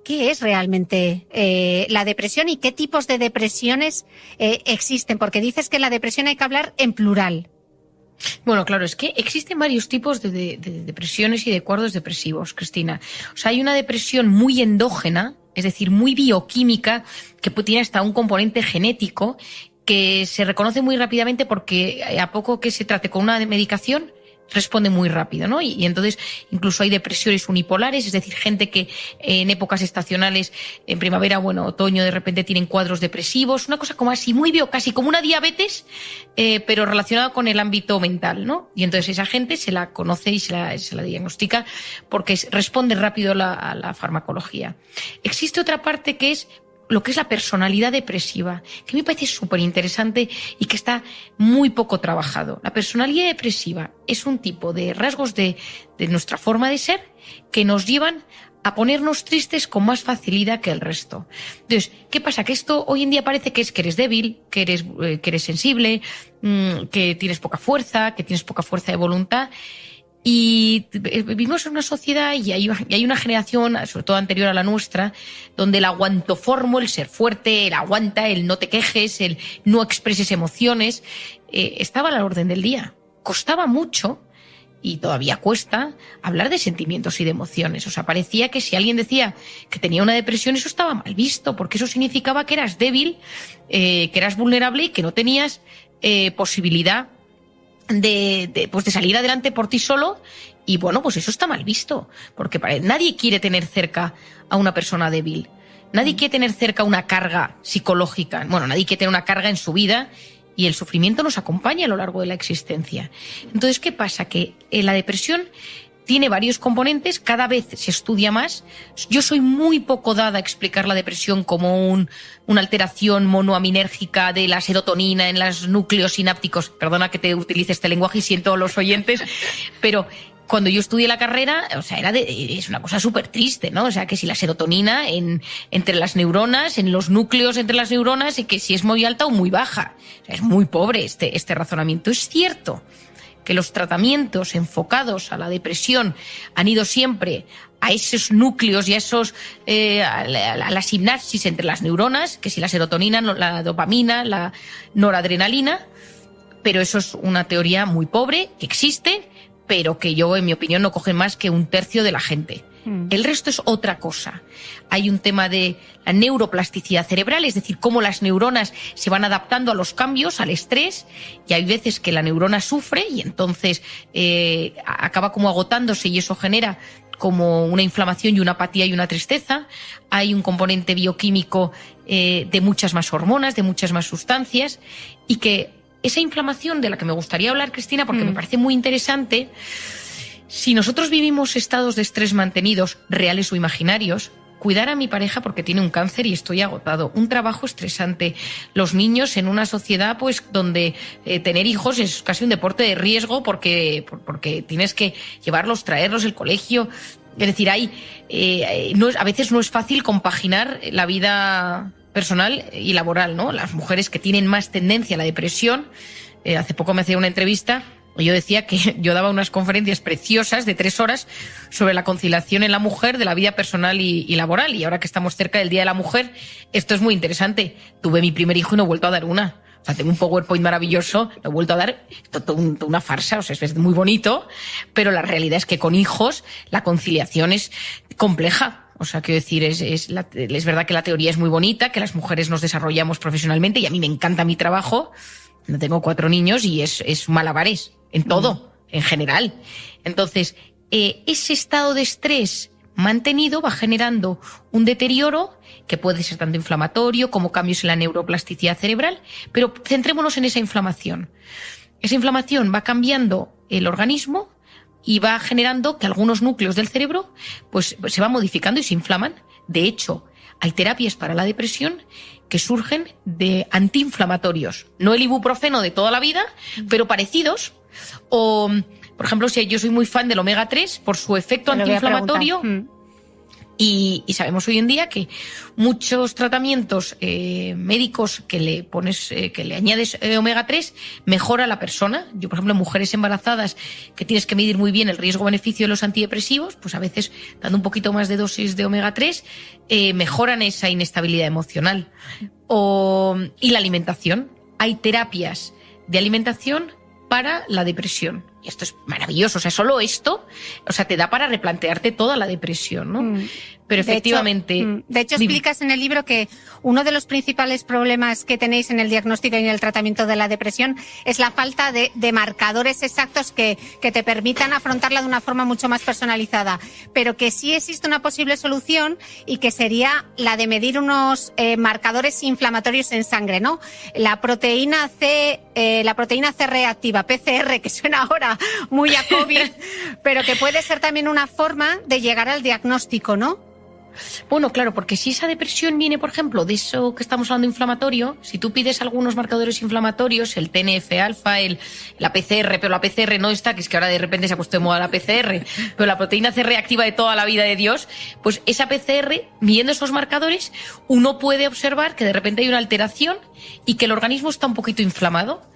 ¿qué es realmente la depresión y qué tipos de depresiones existen? Porque dices que en la depresión hay que hablar en plural. Bueno, claro, es que existen varios tipos de depresiones y de cuadros depresivos, Cristina. O sea, hay una depresión muy endógena, es decir, muy bioquímica, que tiene hasta un componente genético, que se reconoce muy rápidamente porque a poco que se trate con una medicación, responde muy rápido, ¿no? Y entonces incluso hay depresiones unipolares, es decir, gente que en épocas estacionales, en primavera, bueno, otoño, de repente tienen cuadros depresivos, una cosa como así, muy casi como una diabetes, pero relacionada con el ámbito mental, ¿no? Y entonces esa gente se la conoce y se la diagnostica porque responde rápido a la farmacología. Existe otra parte que es lo que es la personalidad depresiva, que me parece súper interesante y que está muy poco trabajado. La personalidad depresiva es un tipo de rasgos de nuestra forma de ser que nos llevan a ponernos tristes con más facilidad que el resto. Entonces, ¿qué pasa? Que esto hoy en día parece que eres débil, que eres sensible, que tienes poca fuerza de voluntad. Y vivimos en una sociedad y hay una generación, sobre todo anterior a la nuestra, donde el aguantoformo, el ser fuerte, el aguanta, el no te quejes, el no expreses emociones, estaba a la orden del día. Costaba mucho, y todavía cuesta, hablar de sentimientos y de emociones. O sea, parecía que si alguien decía que tenía una depresión, eso estaba mal visto, porque eso significaba que eras débil, que eras vulnerable y que no tenías posibilidad de salir adelante por ti solo. Y bueno, pues eso está mal visto, porque nadie quiere tener cerca a una persona débil, nadie quiere tener cerca una carga psicológica, bueno, nadie quiere tener una carga en su vida, y el sufrimiento nos acompaña a lo largo de la existencia. Entonces, ¿qué pasa? Que la depresión tiene varios componentes, cada vez se estudia más. Yo soy muy poco dada a explicar la depresión como una alteración monoaminérgica de la serotonina en los núcleos sinápticos. Perdona que te utilice este lenguaje y siento a los oyentes, pero cuando yo estudié la carrera, o sea, es una cosa súper triste, ¿no? O sea, que si la serotonina entre las neuronas, en los núcleos entre las neuronas, y que si es muy alta o muy baja. O sea, es muy pobre este razonamiento. Es cierto que los tratamientos enfocados a la depresión han ido siempre a esos núcleos y a la sinapsis entre las neuronas, que si la serotonina, la dopamina, la noradrenalina, pero eso es una teoría muy pobre, que existe, pero que yo, en mi opinión, no coge más que un tercio de la gente. El resto es otra cosa. Hay un tema de la neuroplasticidad cerebral, es decir, cómo las neuronas se van adaptando a los cambios, al estrés, y hay veces que la neurona sufre y entonces acaba como agotándose, y eso genera como una inflamación y una apatía y una tristeza. Hay un componente bioquímico de muchas más hormonas, de muchas más sustancias, y que esa inflamación de la que me gustaría hablar, Cristina, porque me parece muy interesante. Si nosotros vivimos estados de estrés mantenidos, reales o imaginarios, cuidar a mi pareja porque tiene un cáncer y estoy agotado, un trabajo estresante, los niños en una sociedad pues donde tener hijos es casi un deporte de riesgo porque tienes que llevarlos, traerlos, el colegio. Es decir, a veces no es fácil compaginar la vida personal y laboral, ¿no? Las mujeres que tienen más tendencia a la depresión. Hace poco me hacía una entrevista. Yo decía que yo daba unas conferencias preciosas de 3 horas sobre la conciliación en la mujer de la vida personal y laboral. Y ahora que estamos cerca del Día de la Mujer, esto es muy interesante. Tuve mi primer hijo y no he vuelto a dar una. O sea, tengo un PowerPoint maravilloso, lo he vuelto a dar, una farsa, o sea, es muy bonito, pero la realidad es que con hijos la conciliación es compleja. O sea, quiero decir, es verdad que la teoría es muy bonita, que las mujeres nos desarrollamos profesionalmente, y a mí me encanta mi trabajo. No tengo 4 niños y es malabares en todo, en general. Entonces, ese estado de estrés mantenido va generando un deterioro que puede ser tanto inflamatorio como cambios en la neuroplasticidad cerebral, pero centrémonos en esa inflamación. Esa inflamación va cambiando el organismo y va generando que algunos núcleos del cerebro pues se van modificando y se inflaman. De hecho, hay terapias para la depresión que surgen de antiinflamatorios. No el ibuprofeno de toda la vida, pero parecidos. O, por ejemplo, si yo soy muy fan del omega 3 por su efecto antiinflamatorio, Y sabemos hoy en día que muchos tratamientos médicos que le pones, que le añades omega 3, mejora a la persona. Yo, por ejemplo, en mujeres embarazadas que tienes que medir muy bien el riesgo-beneficio de los antidepresivos, pues a veces dando un poquito más de dosis de omega 3, mejoran esa inestabilidad emocional. Y la alimentación. Hay terapias de alimentación para la depresión. Y esto es maravilloso. O sea, solo esto, o sea, te da para replantearte toda la depresión, ¿no? Pero efectivamente... De hecho, explicas en el libro que uno de los principales problemas que tenéis en el diagnóstico y en el tratamiento de la depresión es la falta de marcadores exactos que te permitan afrontarla de una forma mucho más personalizada. Pero que sí existe una posible solución y que sería la de medir unos marcadores inflamatorios en sangre, ¿no? La proteína C reactiva, PCR, que suena ahora muy a COVID, pero que puede ser también una forma de llegar al diagnóstico, ¿no? Bueno, claro, porque si esa depresión viene, por ejemplo, de eso que estamos hablando inflamatorio, si tú pides algunos marcadores inflamatorios, el TNF-alfa, la PCR, pero la PCR no está, que es que ahora de repente se ha puesto de moda la PCR, pero la proteína C reactiva de toda la vida de Dios, pues esa PCR, midiendo esos marcadores, uno puede observar que de repente hay una alteración y que el organismo está un poquito inflamado.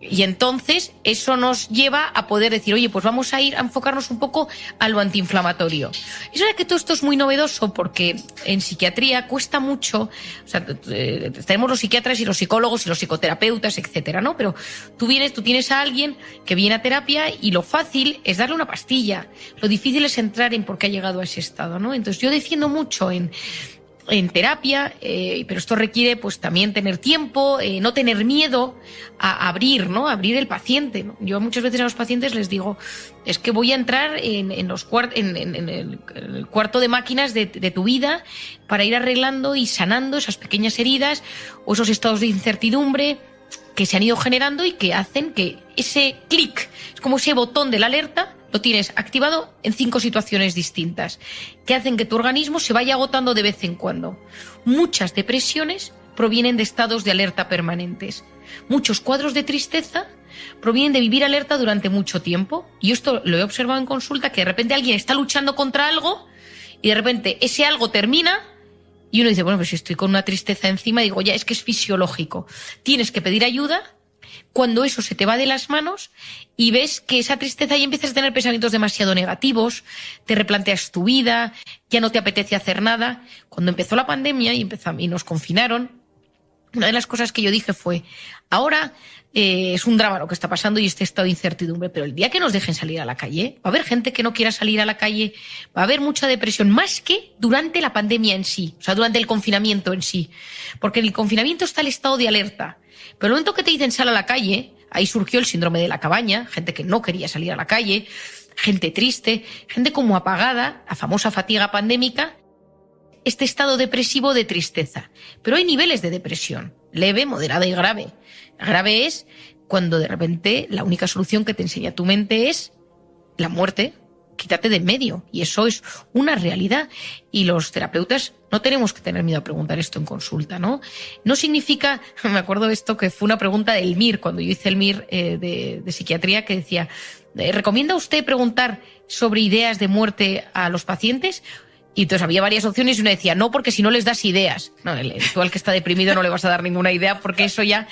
Y entonces eso nos lleva a poder decir, oye, pues vamos a ir a enfocarnos un poco a lo antiinflamatorio. Es verdad que todo esto es muy novedoso porque en psiquiatría cuesta mucho, o sea, tenemos los psiquiatras y los psicólogos y los psicoterapeutas, etcétera, ¿no? Pero tú tienes a alguien que viene a terapia y lo fácil es darle una pastilla. Lo difícil es entrar en por qué ha llegado a ese estado, ¿no? Entonces yo defiendo mucho en terapia, pero esto requiere pues también tener tiempo, no tener miedo a abrir, ¿no? Abrir el paciente, ¿no? Yo muchas veces a los pacientes les digo, es que voy a entrar en el cuarto de máquinas de tu vida para ir arreglando y sanando esas pequeñas heridas o esos estados de incertidumbre que se han ido generando y que hacen que ese clic, es como ese botón de la alerta, lo tienes activado en 5 situaciones distintas, que hacen que tu organismo se vaya agotando de vez en cuando. Muchas depresiones provienen de estados de alerta permanentes. Muchos cuadros de tristeza provienen de vivir alerta durante mucho tiempo. Y esto lo he observado en consulta, que de repente alguien está luchando contra algo y de repente ese algo termina y uno dice, bueno, pues si estoy con una tristeza encima, digo, ya, es que es fisiológico. Tienes que pedir ayuda. Cuando eso se te va de las manos y ves que esa tristeza y empiezas a tener pensamientos demasiado negativos, te replanteas tu vida, ya no te apetece hacer nada. Cuando empezó la pandemia y nos confinaron, una de las cosas que yo dije fue, ahora es un drama lo que está pasando y este estado de incertidumbre, pero el día que nos dejen salir a la calle, va a haber gente que no quiera salir a la calle, va a haber mucha depresión, más que durante la pandemia en sí, o sea, durante el confinamiento en sí. Porque en el confinamiento está el estado de alerta. Pero el momento que te dicen sal a la calle, ahí surgió el síndrome de la cabaña, gente que no quería salir a la calle, gente triste, gente como apagada, la famosa fatiga pandémica, este estado depresivo de tristeza. Pero hay niveles de depresión, leve, moderada y grave. La grave es cuando de repente la única solución que te enseña tu mente es la muerte. Quítate de en medio. Y eso es una realidad. Y los terapeutas no tenemos que tener miedo a preguntar esto en consulta, ¿no? No significa, me acuerdo de esto que fue una pregunta del MIR, cuando yo hice el MIR de psiquiatría, que decía, ¿recomienda usted preguntar sobre ideas de muerte a los pacientes? Y entonces había varias opciones y uno decía, no, porque si no les das ideas. No, tú al que está deprimido no le vas a dar ninguna idea porque eso ya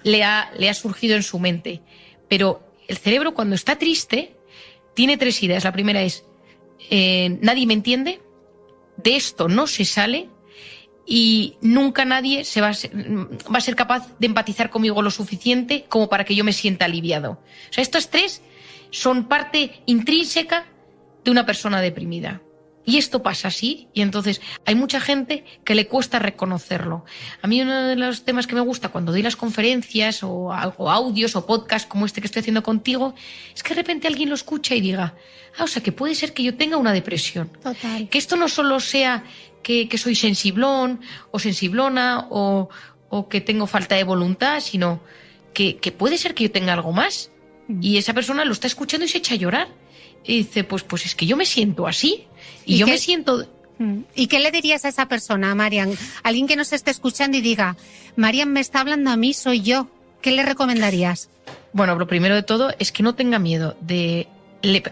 le ha surgido en su mente. Pero el cerebro cuando está triste tiene 3 ideas. La primera es, nadie me entiende, de esto no se sale y nunca nadie va a ser capaz de empatizar conmigo lo suficiente como para que yo me sienta aliviado. O sea, estas 3 son parte intrínseca de una persona deprimida. Y esto pasa así, y entonces hay mucha gente que le cuesta reconocerlo. A mí uno de los temas que me gusta cuando doy las conferencias o audios o podcasts como este que estoy haciendo contigo, es que de repente alguien lo escucha y diga, o sea, que puede ser que yo tenga una depresión. Total. Que esto no solo sea que soy sensiblón o sensiblona o que tengo falta de voluntad, sino que puede ser que yo tenga algo más. Y esa persona lo está escuchando y se echa a llorar. Y dice, pues es que yo me siento así. Y yo me siento... ¿Y qué le dirías a esa persona, Marian? Alguien que nos esté escuchando y diga, Marian me está hablando a mí, soy yo. ¿Qué le recomendarías? Bueno, lo primero de todo es que no tenga miedo de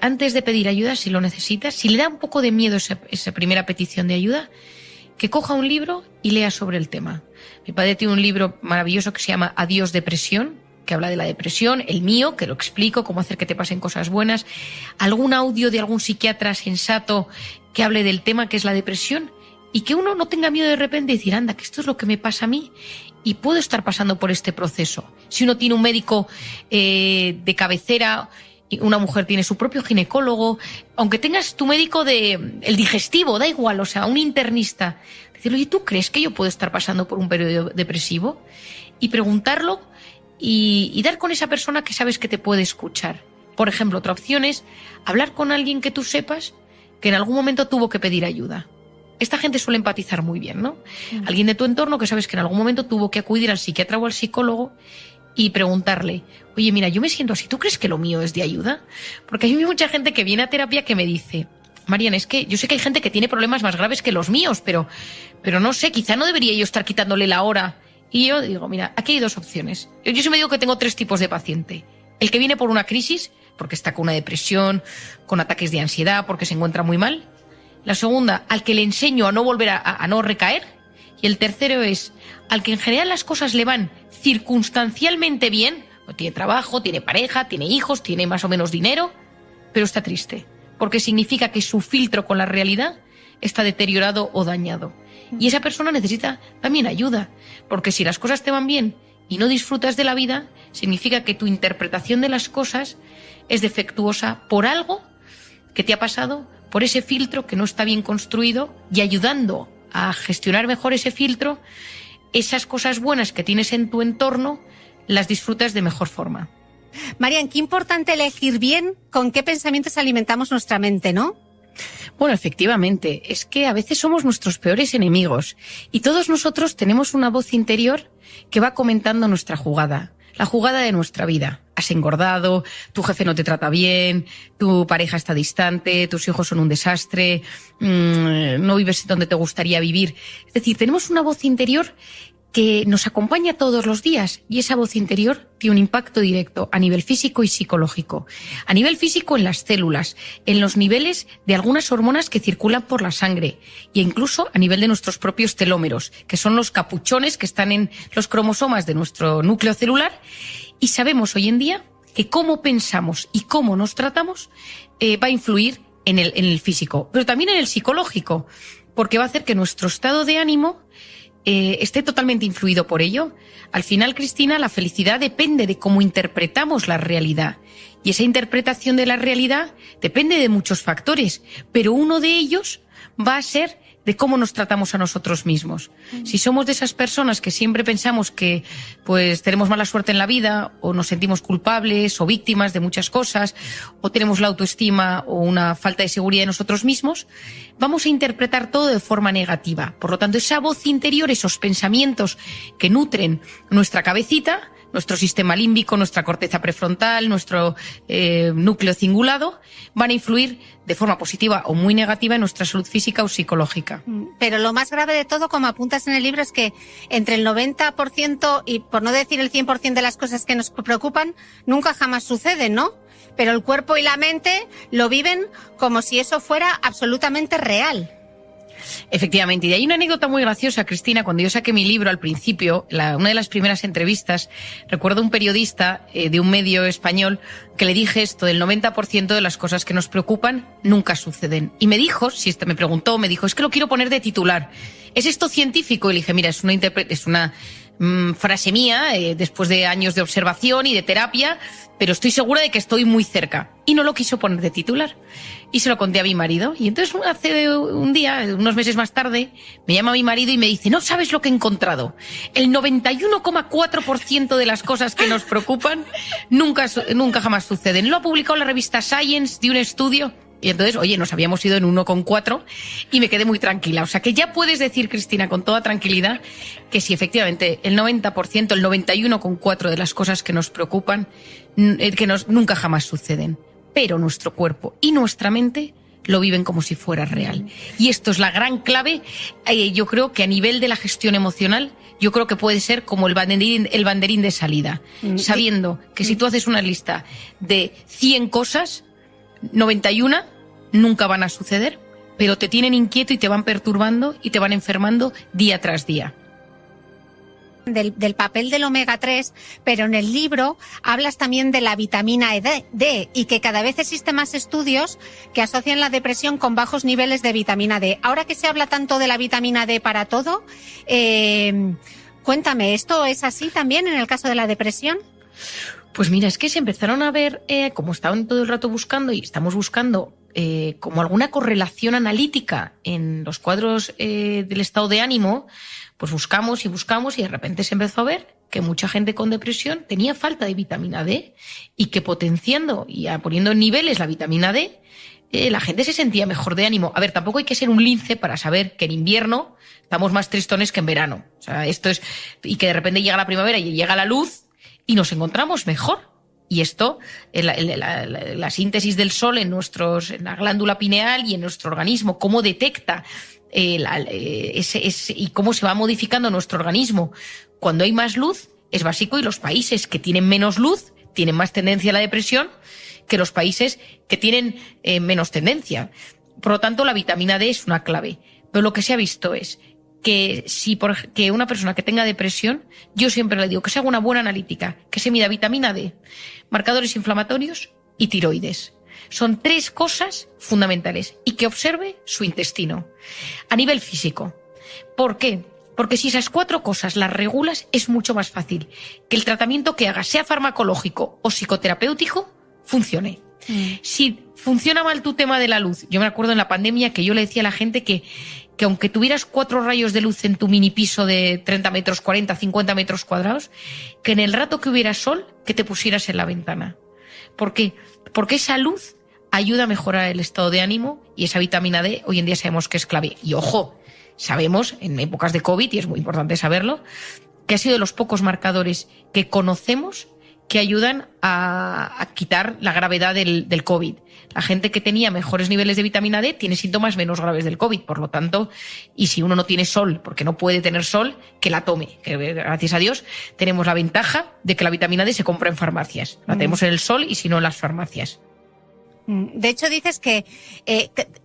antes de pedir ayuda, si lo necesitas, si le da un poco de miedo esa primera petición de ayuda, que coja un libro y lea sobre el tema. Mi padre tiene un libro maravilloso que se llama Adiós depresión, que habla de la depresión, el mío, que lo explico, cómo hacer que te pasen cosas buenas, algún audio de algún psiquiatra sensato que hable del tema que es la depresión, y que uno no tenga miedo de repente de decir, anda, que esto es lo que me pasa a mí y puedo estar pasando por este proceso. Si uno tiene un médico de cabecera, una mujer tiene su propio ginecólogo, aunque tengas tu médico el digestivo, da igual, o sea, un internista, decirle, oye, ¿tú crees que yo puedo estar pasando por un periodo depresivo? Y preguntarlo y dar con esa persona que sabes que te puede escuchar. Por ejemplo, otra opción es hablar con alguien que tú sepas que en algún momento tuvo que pedir ayuda. Esta gente suele empatizar muy bien, ¿no? Alguien de tu entorno que sabes que en algún momento tuvo que acudir al psiquiatra o al psicólogo y preguntarle, oye, mira, yo me siento así, ¿tú crees que lo mío es de ayuda? Porque hay mucha gente que viene a terapia que me dice, Marian, es que yo sé que hay gente que tiene problemas más graves que los míos, pero no sé, quizá no debería yo estar quitándole la hora. Y yo digo, mira, aquí hay dos opciones. Yo siempre digo que tengo 3 tipos de paciente. El que viene por una crisis, porque está con una depresión, con ataques de ansiedad, porque se encuentra muy mal. La segunda, al que le enseño a no volver a no recaer. Y el tercero es al que en general las cosas le van circunstancialmente bien, tiene trabajo, tiene pareja, tiene hijos, tiene más o menos dinero, pero está triste, porque significa que su filtro con la realidad está deteriorado o dañado. Y esa persona necesita también ayuda, porque si las cosas te van bien y no disfrutas de la vida, significa que tu interpretación de las cosas es defectuosa por algo que te ha pasado, por ese filtro que no está bien construido, y ayudando a gestionar mejor ese filtro, esas cosas buenas que tienes en tu entorno las disfrutas de mejor forma. Marian, qué importante elegir bien con qué pensamientos alimentamos nuestra mente, ¿no? Bueno, efectivamente, es que a veces somos nuestros peores enemigos y todos nosotros tenemos una voz interior que va comentando nuestra jugada, la jugada de nuestra vida. Has engordado, tu jefe no te trata bien, tu pareja está distante, tus hijos son un desastre, no vives donde te gustaría vivir. Es decir, tenemos una voz interior que nos acompaña todos los días y esa voz interior tiene un impacto directo a nivel físico y psicológico. A nivel físico en las células, en los niveles de algunas hormonas que circulan por la sangre e incluso a nivel de nuestros propios telómeros, que son los capuchones que están en los cromosomas de nuestro núcleo celular. Y sabemos hoy en día que cómo pensamos y cómo nos tratamos va a influir en el físico, pero también en el psicológico, porque va a hacer que nuestro estado de ánimo esté totalmente influido por ello. Al final, Cristina, la felicidad depende de cómo interpretamos la realidad. Y esa interpretación de la realidad depende de muchos factores, pero uno de ellos va a ser de cómo nos tratamos a nosotros mismos. Si somos de esas personas que siempre pensamos que pues tenemos mala suerte en la vida, o nos sentimos culpables o víctimas de muchas cosas, o tenemos la autoestima o una falta de seguridad en nosotros mismos, vamos a interpretar todo de forma negativa. Por lo tanto, esa voz interior, esos pensamientos que nutren nuestra cabecita, nuestro sistema límbico, nuestra corteza prefrontal, nuestro núcleo cingulado, van a influir de forma positiva o muy negativa en nuestra salud física o psicológica. Pero lo más grave de todo, como apuntas en el libro, es que entre el 90% y por no decir el 100% de las cosas que nos preocupan, nunca jamás suceden, ¿no? Pero el cuerpo y la mente lo viven como si eso fuera absolutamente real. Efectivamente, y hay una anécdota muy graciosa, Cristina. Cuando yo saqué mi libro al principio, una de las primeras entrevistas, recuerdo un periodista de un medio español que le dije esto, del 90% de las cosas que nos preocupan nunca suceden. Y me dijo, me preguntó, es que lo quiero poner de titular. ¿Es esto científico? Y le dije, mira, es una frase mía, después de años de observación y de terapia, pero estoy segura de que estoy muy cerca. Y no lo quiso poner de titular. Y se lo conté a mi marido. Y entonces hace un día, unos meses más tarde, me llama mi marido y me dice, no sabes lo que he encontrado. El 91,4% de las cosas que nos preocupan nunca jamás suceden. Lo ha publicado la revista Science de un estudio. Y entonces, oye, nos habíamos ido en 1,4 y me quedé muy tranquila. O sea que ya puedes decir, Cristina, con toda tranquilidad, que si efectivamente el 90%, el 91,4 de las cosas que nos preocupan, nunca jamás suceden. Pero nuestro cuerpo y nuestra mente lo viven como si fuera real. Y esto es la gran clave, yo creo que a nivel de la gestión emocional, yo creo que puede ser como el banderín de salida. Sabiendo que si tú haces una lista de 100 cosas, 91 nunca van a suceder, pero te tienen inquieto y te van perturbando y te van enfermando día tras día. Del papel del omega 3, pero en el libro hablas también de la vitamina D y que cada vez existen más estudios que asocian la depresión con bajos niveles de vitamina D. Ahora que se habla tanto de la vitamina D para todo, cuéntame, ¿esto es así también en el caso de la depresión? Pues mira, es que se empezaron a ver, como estaban todo el rato buscando y estamos buscando como alguna correlación analítica en los cuadros del estado de ánimo, pues buscamos y de repente se empezó a ver que mucha gente con depresión tenía falta de vitamina D y que potenciando y poniendo en niveles la vitamina D, la gente se sentía mejor de ánimo. A ver, tampoco hay que ser un lince para saber que en invierno estamos más tristones que en verano. O sea, esto es, y que de repente llega la primavera y llega la luz y nos encontramos mejor. Y esto, la síntesis del sol en la glándula pineal y en nuestro organismo, cómo detecta y cómo se va modificando nuestro organismo cuando hay más luz, es básico, y los países que tienen menos luz tienen más tendencia a la depresión que los países que tienen menos tendencia. Por lo tanto, la vitamina D es una clave. Pero lo que se ha visto es que que una persona que tenga depresión, yo siempre le digo que se haga una buena analítica, que se mida vitamina D, marcadores inflamatorios y tiroides. Son 3 cosas fundamentales, y que observe su intestino a nivel físico. ¿Por qué? Porque si esas 4 cosas las regulas, es mucho más fácil que el tratamiento que hagas, sea farmacológico o psicoterapéutico, funcione. Si funciona mal tu tema de la luz, yo me acuerdo en la pandemia que yo le decía a la gente que aunque tuvieras 4 rayos de luz en tu mini piso de 30 metros, 40, 50 metros cuadrados, que en el rato que hubiera sol, que te pusieras en la ventana. ¿Por qué? Porque esa luz ayuda a mejorar el estado de ánimo, y esa vitamina D hoy en día sabemos que es clave. Y ojo, sabemos en épocas de COVID, y es muy importante saberlo, que ha sido de los pocos marcadores que conocemos que ayudan a quitar la gravedad del COVID. La gente que tenía mejores niveles de vitamina D tiene síntomas menos graves del COVID, por lo tanto, y si uno no tiene sol, porque no puede tener sol, que la tome. Que, gracias a Dios, tenemos la ventaja de que la vitamina D se compra en farmacias. La tenemos en el sol y si no en las farmacias. De hecho, dices que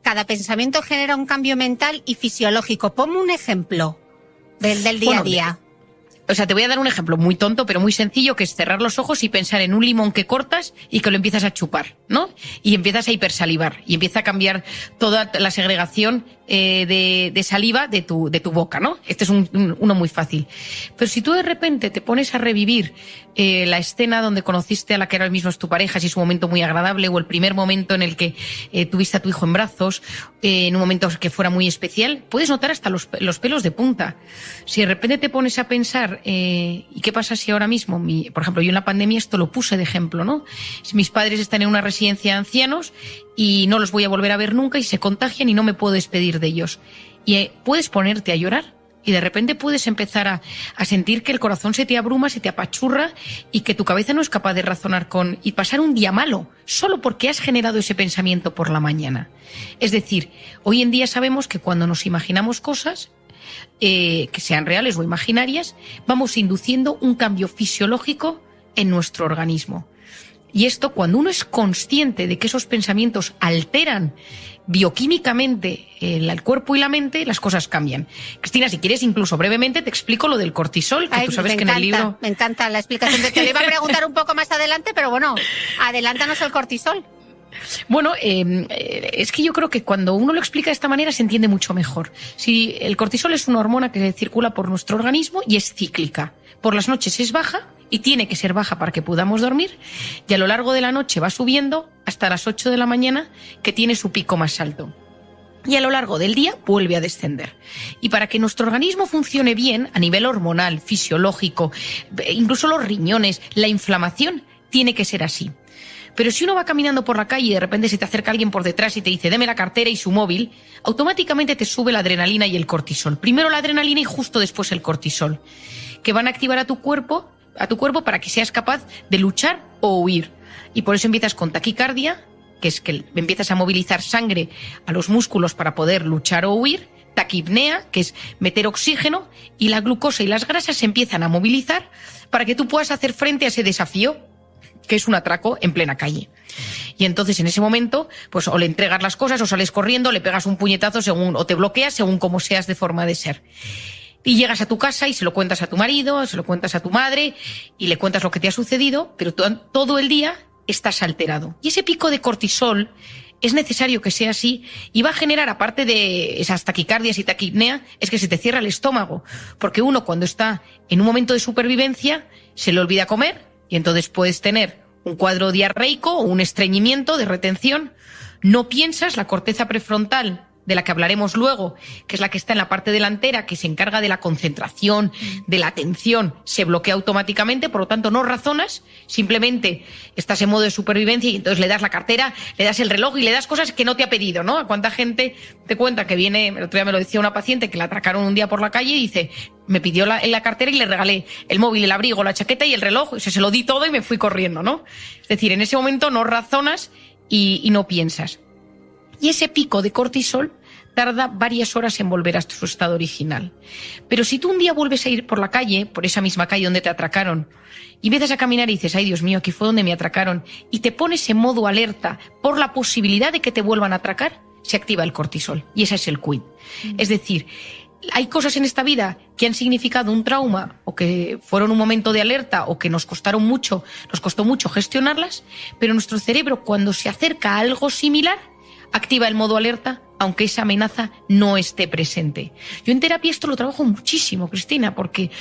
cada pensamiento genera un cambio mental y fisiológico. Ponme un ejemplo del día a día. O sea, te voy a dar un ejemplo muy tonto, pero muy sencillo, que es cerrar los ojos y pensar en un limón que cortas y que lo empiezas a chupar, ¿no? Y empiezas a hipersalivar y empieza a cambiar toda la segregación de saliva de tu boca, ¿no? Este es uno muy fácil. Pero si tú de repente te pones a revivir la escena donde conociste a la que ahora mismo es tu pareja, si es un momento muy agradable, o el primer momento en el que tuviste a tu hijo en brazos, en un momento que fuera muy especial, puedes notar hasta los pelos de punta. Si de repente te pones a pensar, ¿y qué pasa si ahora mismo, por ejemplo, yo en la pandemia esto lo puse de ejemplo, ¿no? Si mis padres están en una residencia de ancianos y no los voy a volver a ver nunca y se contagian y no me puedo despedir de ellos, y puedes ponerte a llorar. Y de repente puedes empezar a sentir que el corazón se te abruma, se te apachurra, y que tu cabeza no es capaz de razonar y pasar un día malo, solo porque has generado ese pensamiento por la mañana. Es decir, hoy en día sabemos que cuando nos imaginamos cosas, que sean reales o imaginarias, vamos induciendo un cambio fisiológico en nuestro organismo. Y esto, cuando uno es consciente de que esos pensamientos alteran bioquímicamente el cuerpo y la mente, las cosas cambian. Cristina, si quieres, incluso brevemente te explico lo del cortisol, que tú sabes que en el libro... Me encanta la explicación. Te lo iba a preguntar un poco más adelante, pero bueno, adelántanos el cortisol. Bueno, es que yo creo que cuando uno lo explica de esta manera se entiende mucho mejor. Si el cortisol es una hormona que circula por nuestro organismo y es cíclica. Por las noches es baja y tiene que ser baja para que podamos dormir, y a lo largo de la noche va subiendo hasta las 8 de la mañana, que tiene su pico más alto. Y a lo largo del día vuelve a descender. Y para que nuestro organismo funcione bien a nivel hormonal, fisiológico, incluso los riñones, la inflamación, tiene que ser así. Pero si uno va caminando por la calle y de repente se te acerca alguien por detrás y te dice deme la cartera y su móvil, automáticamente te sube la adrenalina y el cortisol. Primero la adrenalina y justo después el cortisol, que van a activar a tu cuerpo para que seas capaz de luchar o huir. Y por eso empiezas con taquicardia, que es que empiezas a movilizar sangre a los músculos para poder luchar o huir, taquipnea, que es meter oxígeno, y la glucosa y las grasas se empiezan a movilizar para que tú puedas hacer frente a ese desafío. que es un atraco en plena calle. Y entonces en ese momento, pues o le entregas las cosas o sales corriendo, le pegas un puñetazo o te bloqueas según como seas de forma de ser. Y llegas a tu casa y se lo cuentas a tu marido, se lo cuentas a tu madre y le cuentas lo que te ha sucedido, pero todo el día estás alterado. Y ese pico de cortisol es necesario que sea así y va a generar, aparte de esas taquicardias y taquipnea, es que se te cierra el estómago. Porque uno cuando está en un momento de supervivencia se le olvida comer y entonces puedes tener un cuadro diarreico o un estreñimiento de retención. No piensas, la corteza prefrontal, de la que hablaremos luego, que es la que está en la parte delantera, que se encarga de la concentración, de la atención, se bloquea automáticamente, por lo tanto no razonas, simplemente estás en modo de supervivencia y entonces le das la cartera, le das el reloj y le das cosas que no te ha pedido, ¿no? ¿A cuánta gente te cuenta que viene? El otro día me lo decía una paciente que la atracaron un día por la calle y dice, me pidió la cartera y le regalé el móvil, el abrigo, la chaqueta y el reloj, o sea, se lo di todo y me fui corriendo, ¿no? Es decir, en ese momento no razonas y no piensas. Y ese pico de cortisol tarda varias horas en volver a su estado original. Pero si tú un día vuelves a ir por la calle, por esa misma calle donde te atracaron, y empiezas a caminar y dices, ay Dios mío, aquí fue donde me atracaron, y te pones en modo alerta por la posibilidad de que te vuelvan a atracar, se activa el cortisol. Y ese es el quid. Es decir, hay cosas en esta vida que han significado un trauma o que fueron un momento de alerta o que nos costó mucho gestionarlas, pero nuestro cerebro, cuando se acerca a algo similar, activa el modo alerta, aunque esa amenaza no esté presente. Yo en terapia esto lo trabajo muchísimo, Cristina, porque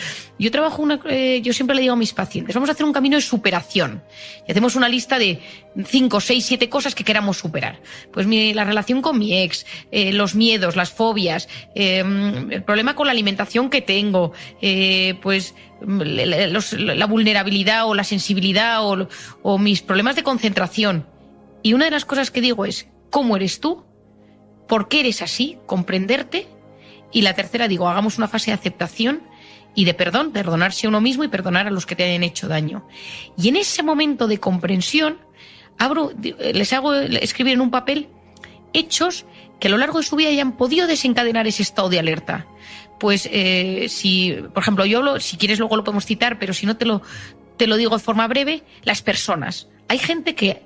yo yo siempre le digo a mis pacientes, vamos a hacer un camino de superación. Y hacemos una lista de 5, 6, 7 cosas que queramos superar. Pues la relación con mi ex, los miedos, las fobias, el problema con la alimentación que tengo, pues la vulnerabilidad o la sensibilidad o mis problemas de concentración. Y una de las cosas que digo es, ¿cómo eres tú? ¿Por qué eres así? Comprenderte. Y la tercera, digo, hagamos una fase de aceptación y de perdón, perdonarse a uno mismo y perdonar a los que te hayan hecho daño. Y en ese momento de comprensión, les hago escribir en un papel hechos que a lo largo de su vida hayan podido desencadenar ese estado de alerta. Pues si, por ejemplo, yo hablo, si quieres luego lo podemos citar, pero si no te lo digo de forma breve, las personas. Hay gente que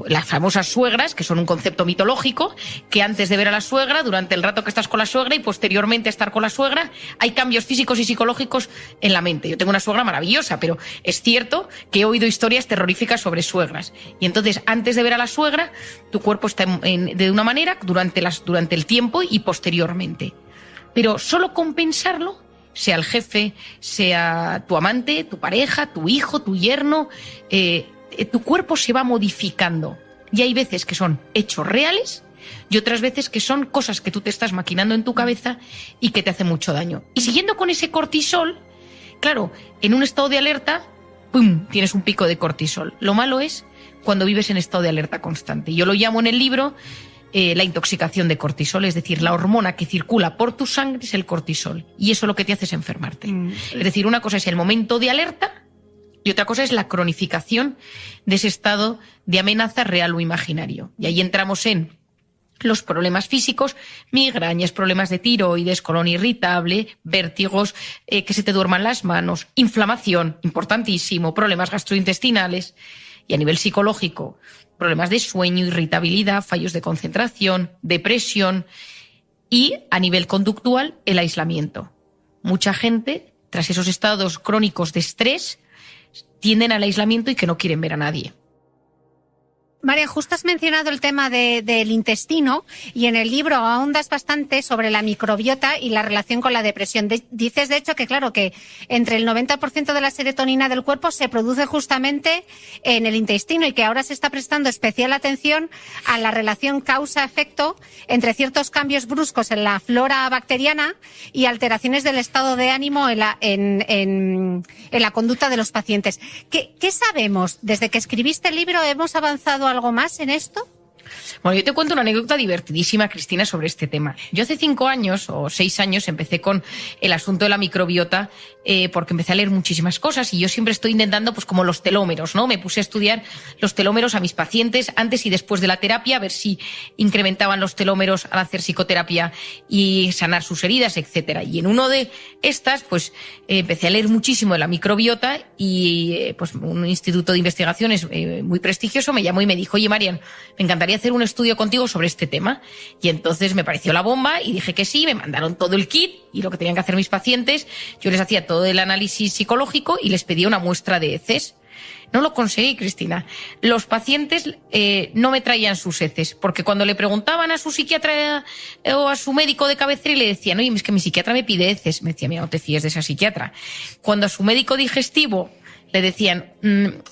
las famosas suegras, que son un concepto mitológico, que antes de ver a la suegra, durante el rato que estás con la suegra y posteriormente estar con la suegra, hay cambios físicos y psicológicos en la mente. Yo tengo una suegra maravillosa, pero es cierto que he oído historias terroríficas sobre suegras. Y entonces, antes de ver a la suegra, tu cuerpo está de una manera durante el tiempo y posteriormente. Pero solo con pensarlo, sea el jefe, sea tu amante, tu pareja, tu hijo, tu yerno, tu cuerpo se va modificando. Y hay veces que son hechos reales y otras veces que son cosas que tú te estás maquinando en tu cabeza y que te hacen mucho daño. Y siguiendo con ese cortisol, claro, en un estado de alerta, ¡pum!, tienes un pico de cortisol. Lo malo es cuando vives en estado de alerta constante. Yo lo llamo en el libro la intoxicación de cortisol, es decir, la hormona que circula por tu sangre es el cortisol. Y eso lo que te hace es enfermarte. Es decir, una cosa es el momento de alerta y otra cosa es la cronificación de ese estado de amenaza real o imaginario. Y ahí entramos en los problemas físicos, migrañas, problemas de tiroides, colon irritable, vértigos, que se te duerman las manos, inflamación, importantísimo, problemas gastrointestinales. Y a nivel psicológico, problemas de sueño, irritabilidad, fallos de concentración, depresión. Y a nivel conductual, el aislamiento. Mucha gente, tras esos estados crónicos de estrés, tienden al aislamiento y que no quieren ver a nadie. María, justo has mencionado el tema del intestino y en el libro ahondas bastante sobre la microbiota y la relación con la depresión. Dices, de hecho, que claro, que entre el 90% de la serotonina del cuerpo se produce justamente en el intestino y que ahora se está prestando especial atención a la relación causa-efecto entre ciertos cambios bruscos en la flora bacteriana y alteraciones del estado de ánimo en la conducta de los pacientes. ¿Qué sabemos? Desde que escribiste el libro, ¿hemos avanzado algo más en esto? Bueno, yo te cuento una anécdota divertidísima, Cristina, sobre este tema. Yo hace 5 años o 6 años empecé con el asunto de la microbiota porque empecé a leer muchísimas cosas y yo siempre estoy intentando, pues como los telómeros, ¿no? Me puse a estudiar los telómeros a mis pacientes antes y después de la terapia, a ver si incrementaban los telómeros al hacer psicoterapia y sanar sus heridas, etcétera. Y en uno de estas, pues empecé a leer muchísimo de la microbiota y pues un instituto de investigaciones muy prestigioso me llamó y me dijo: oye, Marian, me encantaría hacer un estudio contigo sobre este tema. Y entonces me pareció la bomba y dije que sí, me mandaron todo el kit y lo que tenían que hacer mis pacientes, yo les hacía todo el análisis psicológico y les pedía una muestra de heces. No lo conseguí, Cristina. Los pacientes no me traían sus heces, porque cuando le preguntaban a su psiquiatra o a su médico de cabecera y le decían: oye, es que mi psiquiatra me pide heces, me decía: mira, no te fíes de esa psiquiatra. Cuando a su médico digestivo le decían: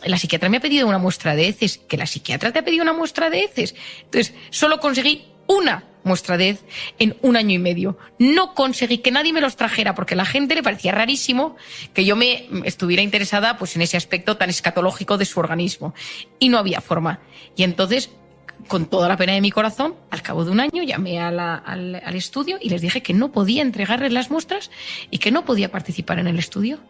la psiquiatra me ha pedido una muestra de heces, que la psiquiatra te ha pedido una muestra de heces. Entonces, solo conseguí una muestra de hez en 1 año y medio. No conseguí que nadie me los trajera porque a la gente le parecía rarísimo que yo me estuviera interesada pues en ese aspecto tan escatológico de su organismo. Y no había forma. Y entonces, con toda la pena de mi corazón, al cabo de 1 año llamé al estudio y les dije que no podía entregarles las muestras y que no podía participar en el estudio.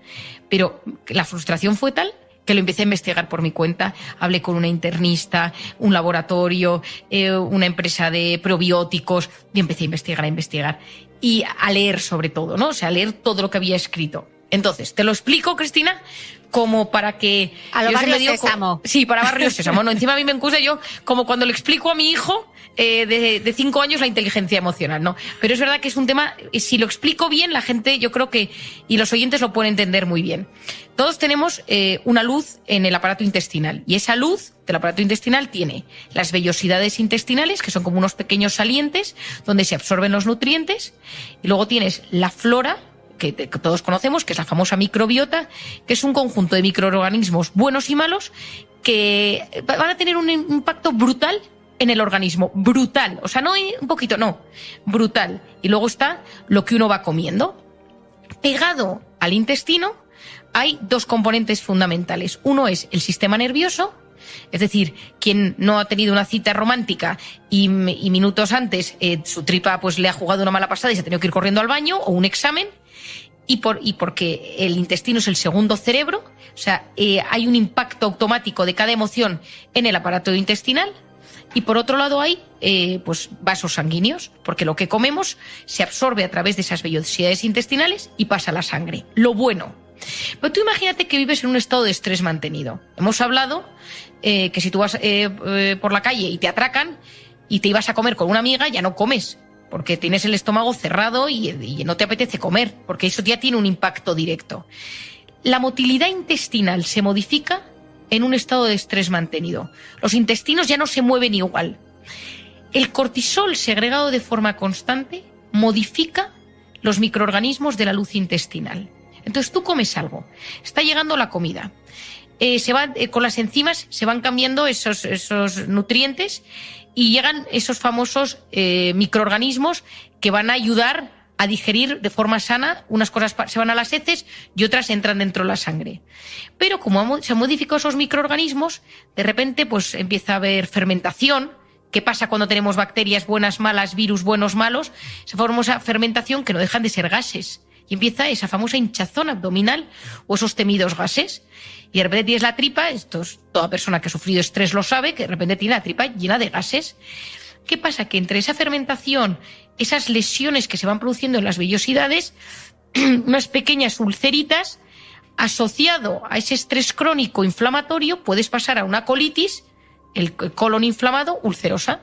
Pero la frustración fue tal que lo empecé a investigar por mi cuenta. Hablé con una internista, un laboratorio, una empresa de probióticos y empecé a investigar y a leer sobre todo, ¿no? O sea, a leer todo lo que había escrito. Entonces, te lo explico, Cristina, como para que... A lo Barrio Sésamo. Sí, para Barrio Sésamo. No, encima a mí me gusta yo, como cuando le explico a mi hijo de 5 años la inteligencia emocional, ¿no? Pero es verdad que es un tema, si lo explico bien, la gente, yo creo que, y los oyentes lo pueden entender muy bien. Todos tenemos una luz en el aparato intestinal y esa luz del aparato intestinal tiene las vellosidades intestinales, que son como unos pequeños salientes donde se absorben los nutrientes, y luego tienes la flora, que todos conocemos, que es la famosa microbiota, que es un conjunto de microorganismos buenos y malos que van a tener un impacto brutal en el organismo, brutal, o sea, no un poquito, no, brutal. Y luego está lo que uno va comiendo. Pegado al intestino hay 2 componentes fundamentales. Uno es el sistema nervioso, es decir, quien no ha tenido una cita romántica y minutos antes su tripa pues le ha jugado una mala pasada y se ha tenido que ir corriendo al baño o un examen, y porque el intestino es el segundo cerebro, o sea, hay un impacto automático de cada emoción en el aparato intestinal. Y por otro lado hay pues vasos sanguíneos, porque lo que comemos se absorbe a través de esas vellosidades intestinales y pasa a la sangre. Lo bueno. Pero tú imagínate que vives en un estado de estrés mantenido. Hemos hablado que si tú vas por la calle y te atracan y te ibas a comer con una amiga, ya no comes, porque tienes el estómago cerrado y no te apetece comer, porque eso ya tiene un impacto directo. La motilidad intestinal se modifica en un estado de estrés mantenido. Los intestinos ya no se mueven igual. El cortisol segregado de forma constante modifica los microorganismos de la luz intestinal. Entonces tú comes algo, está llegando la comida, con las enzimas se van cambiando esos nutrientes y llegan esos famosos microorganismos que van a ayudar a digerir de forma sana. Unas cosas se van a las heces y otras entran dentro de la sangre. Pero como se han modificado esos microorganismos, de repente pues empieza a haber fermentación. ¿Qué pasa cuando tenemos bacterias buenas, malas, virus buenos, malos? Se forma esa fermentación que no dejan de ser gases. Y empieza esa famosa hinchazón abdominal o esos temidos gases. Y de repente tienes la tripa, toda persona que ha sufrido estrés lo sabe, que de repente tiene la tripa llena de gases. ¿Qué pasa? Que entre esa fermentación, esas lesiones que se van produciendo en las vellosidades, unas pequeñas ulceritas, asociado a ese estrés crónico inflamatorio, puedes pasar a una colitis, el colon inflamado, ulcerosa.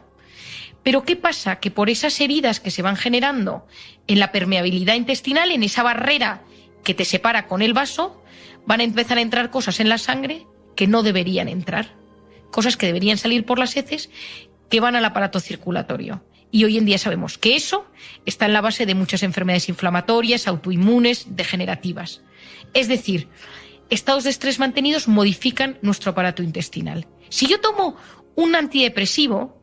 Pero ¿qué pasa? Que por esas heridas que se van generando en la permeabilidad intestinal, en esa barrera que te separa con el vaso, van a empezar a entrar cosas en la sangre que no deberían entrar. Cosas que deberían salir por las heces, que van al aparato circulatorio. Y hoy en día sabemos que eso está en la base de muchas enfermedades inflamatorias, autoinmunes, degenerativas. Es decir, estados de estrés mantenidos modifican nuestro aparato intestinal. Si yo tomo un antidepresivo,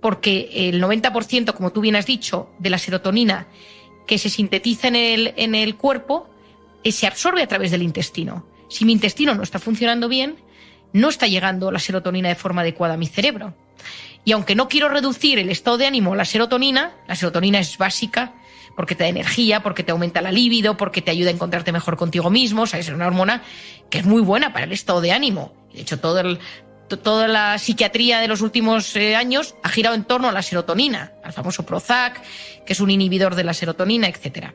porque el 90%, como tú bien has dicho, de la serotonina que se sintetiza en el cuerpo, se absorbe a través del intestino. Si mi intestino no está funcionando bien, no está llegando la serotonina de forma adecuada a mi cerebro. Y aunque no quiero reducir el estado de ánimo, la serotonina es básica porque te da energía, porque te aumenta la libido, porque te ayuda a encontrarte mejor contigo mismo. O sea, es una hormona que es muy buena para el estado de ánimo. De hecho, toda la psiquiatría de los últimos años ha girado en torno a la serotonina, al famoso Prozac, que es un inhibidor de la serotonina, etcétera.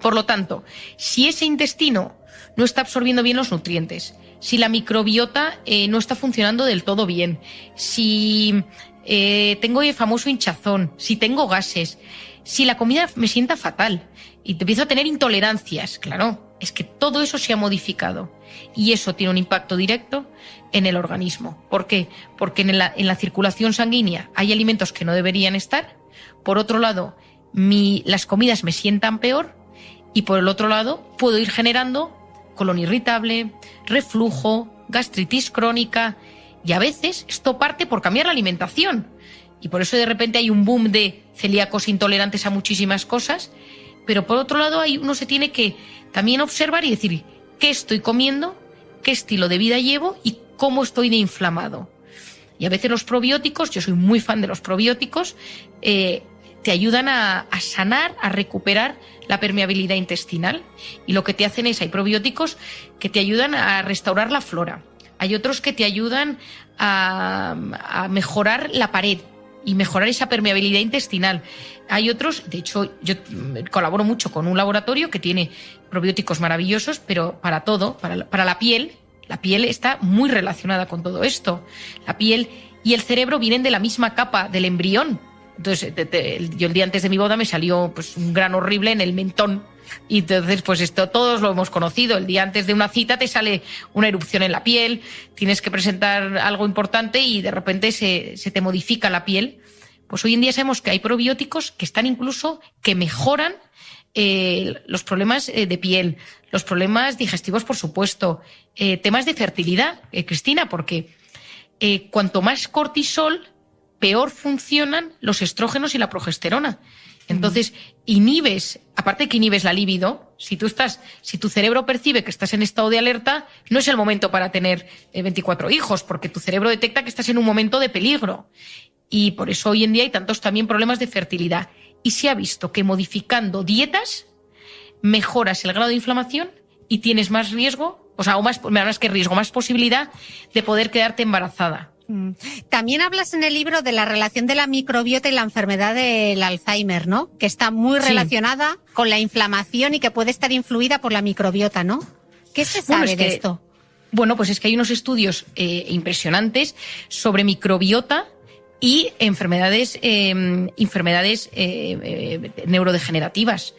Por lo tanto, si ese intestino no está absorbiendo bien los nutrientes, si la microbiota no está funcionando del todo bien, si tengo el famoso hinchazón, si tengo gases, si la comida me sienta fatal y te empiezo a tener intolerancias, claro, es que todo eso se ha modificado y eso tiene un impacto directo en el organismo. ¿Por qué? Porque en la circulación sanguínea hay alimentos que no deberían estar. Por otro lado, las comidas me sientan peor y por el otro lado puedo ir generando colon irritable, reflujo, gastritis crónica y a veces esto parte por cambiar la alimentación. Y por eso de repente hay un boom de celíacos intolerantes a muchísimas cosas, pero por otro lado uno se tiene que también observar y decir qué estoy comiendo, qué estilo de vida llevo y cómo estoy de inflamado. Y a veces los probióticos, yo soy muy fan de los probióticos, te ayudan a sanar, a recuperar la permeabilidad intestinal. Y lo que te hacen hay probióticos que te ayudan a restaurar la flora. Hay otros que te ayudan a mejorar la pared y mejorar esa permeabilidad intestinal. Hay otros, de hecho, yo colaboro mucho con un laboratorio que tiene probióticos maravillosos, pero para todo, para la piel está muy relacionada con todo esto. La piel y el cerebro vienen de la misma capa del embrión. Entonces, yo el día antes de mi boda me salió pues un grano horrible en el mentón. Y entonces, pues esto todos lo hemos conocido. El día antes de una cita te sale una erupción en la piel, tienes que presentar algo importante y de repente se te modifica la piel. Pues hoy en día sabemos que hay probióticos que están incluso, que mejoran los problemas de piel, los problemas digestivos, por supuesto, temas de fertilidad, Cristina, porque cuanto más cortisol, peor funcionan los estrógenos y la progesterona. Entonces, aparte que inhibes la libido, si tu cerebro percibe que estás en estado de alerta, no es el momento para tener 24 hijos, porque tu cerebro detecta que estás en un momento de peligro. Y por eso hoy en día hay tantos también problemas de fertilidad. Y se ha visto que modificando dietas mejoras el grado de inflamación y tienes más riesgo, más posibilidad de poder quedarte embarazada. También hablas en el libro de la relación de la microbiota y la enfermedad del Alzheimer, ¿no? Que está muy relacionada con la inflamación y que puede estar influida por la microbiota, ¿no? ¿Qué se sabe de esto? Bueno, pues es que hay unos estudios impresionantes sobre microbiota y enfermedades neurodegenerativas,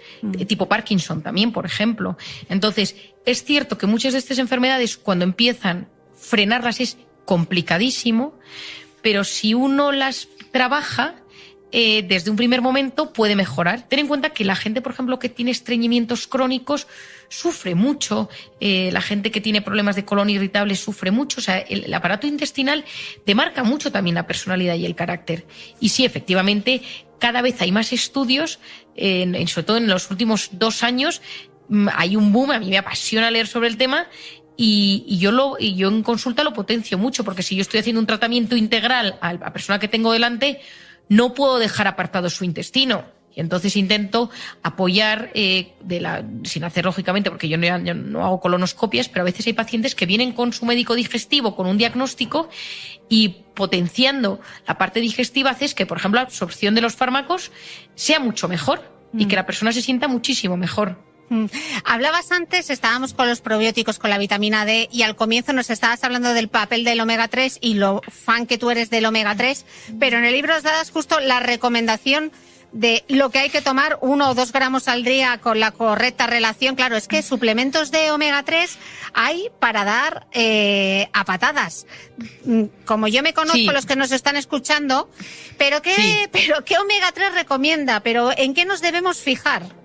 tipo Parkinson también, por ejemplo. Entonces, es cierto que muchas de estas enfermedades, cuando empiezan, frenarlas es complicadísimo, pero si uno las trabaja desde un primer momento puede mejorar. Ten en cuenta que la gente, por ejemplo, que tiene estreñimientos crónicos sufre mucho, la gente que tiene problemas de colon irritable sufre mucho, o sea, el aparato intestinal demarca mucho también la personalidad y el carácter. Y sí, efectivamente, cada vez hay más estudios, sobre todo en los últimos 2 años, hay un boom, a mí me apasiona leer sobre el tema. Y yo en consulta lo potencio mucho, porque si yo estoy haciendo un tratamiento integral a la persona que tengo delante, no puedo dejar apartado su intestino. Y entonces intento apoyar, sin hacer lógicamente, porque yo no hago colonoscopias, pero a veces hay pacientes que vienen con su médico digestivo con un diagnóstico y potenciando la parte digestiva haces que, por ejemplo, la absorción de los fármacos sea mucho mejor y que la persona se sienta muchísimo mejor. Hablabas antes, estábamos con los probióticos, con la vitamina D, y al comienzo nos estabas hablando del papel del omega 3 y lo fan que tú eres del omega 3, pero en el libro os das justo la recomendación de lo que hay que tomar, 1 o 2 gramos al día con la correcta relación. Claro, es que suplementos de omega 3 hay para dar a patadas. Como yo me conozco, los que nos están escuchando, pero ¿qué omega 3 recomienda? ¿Pero en qué nos debemos fijar?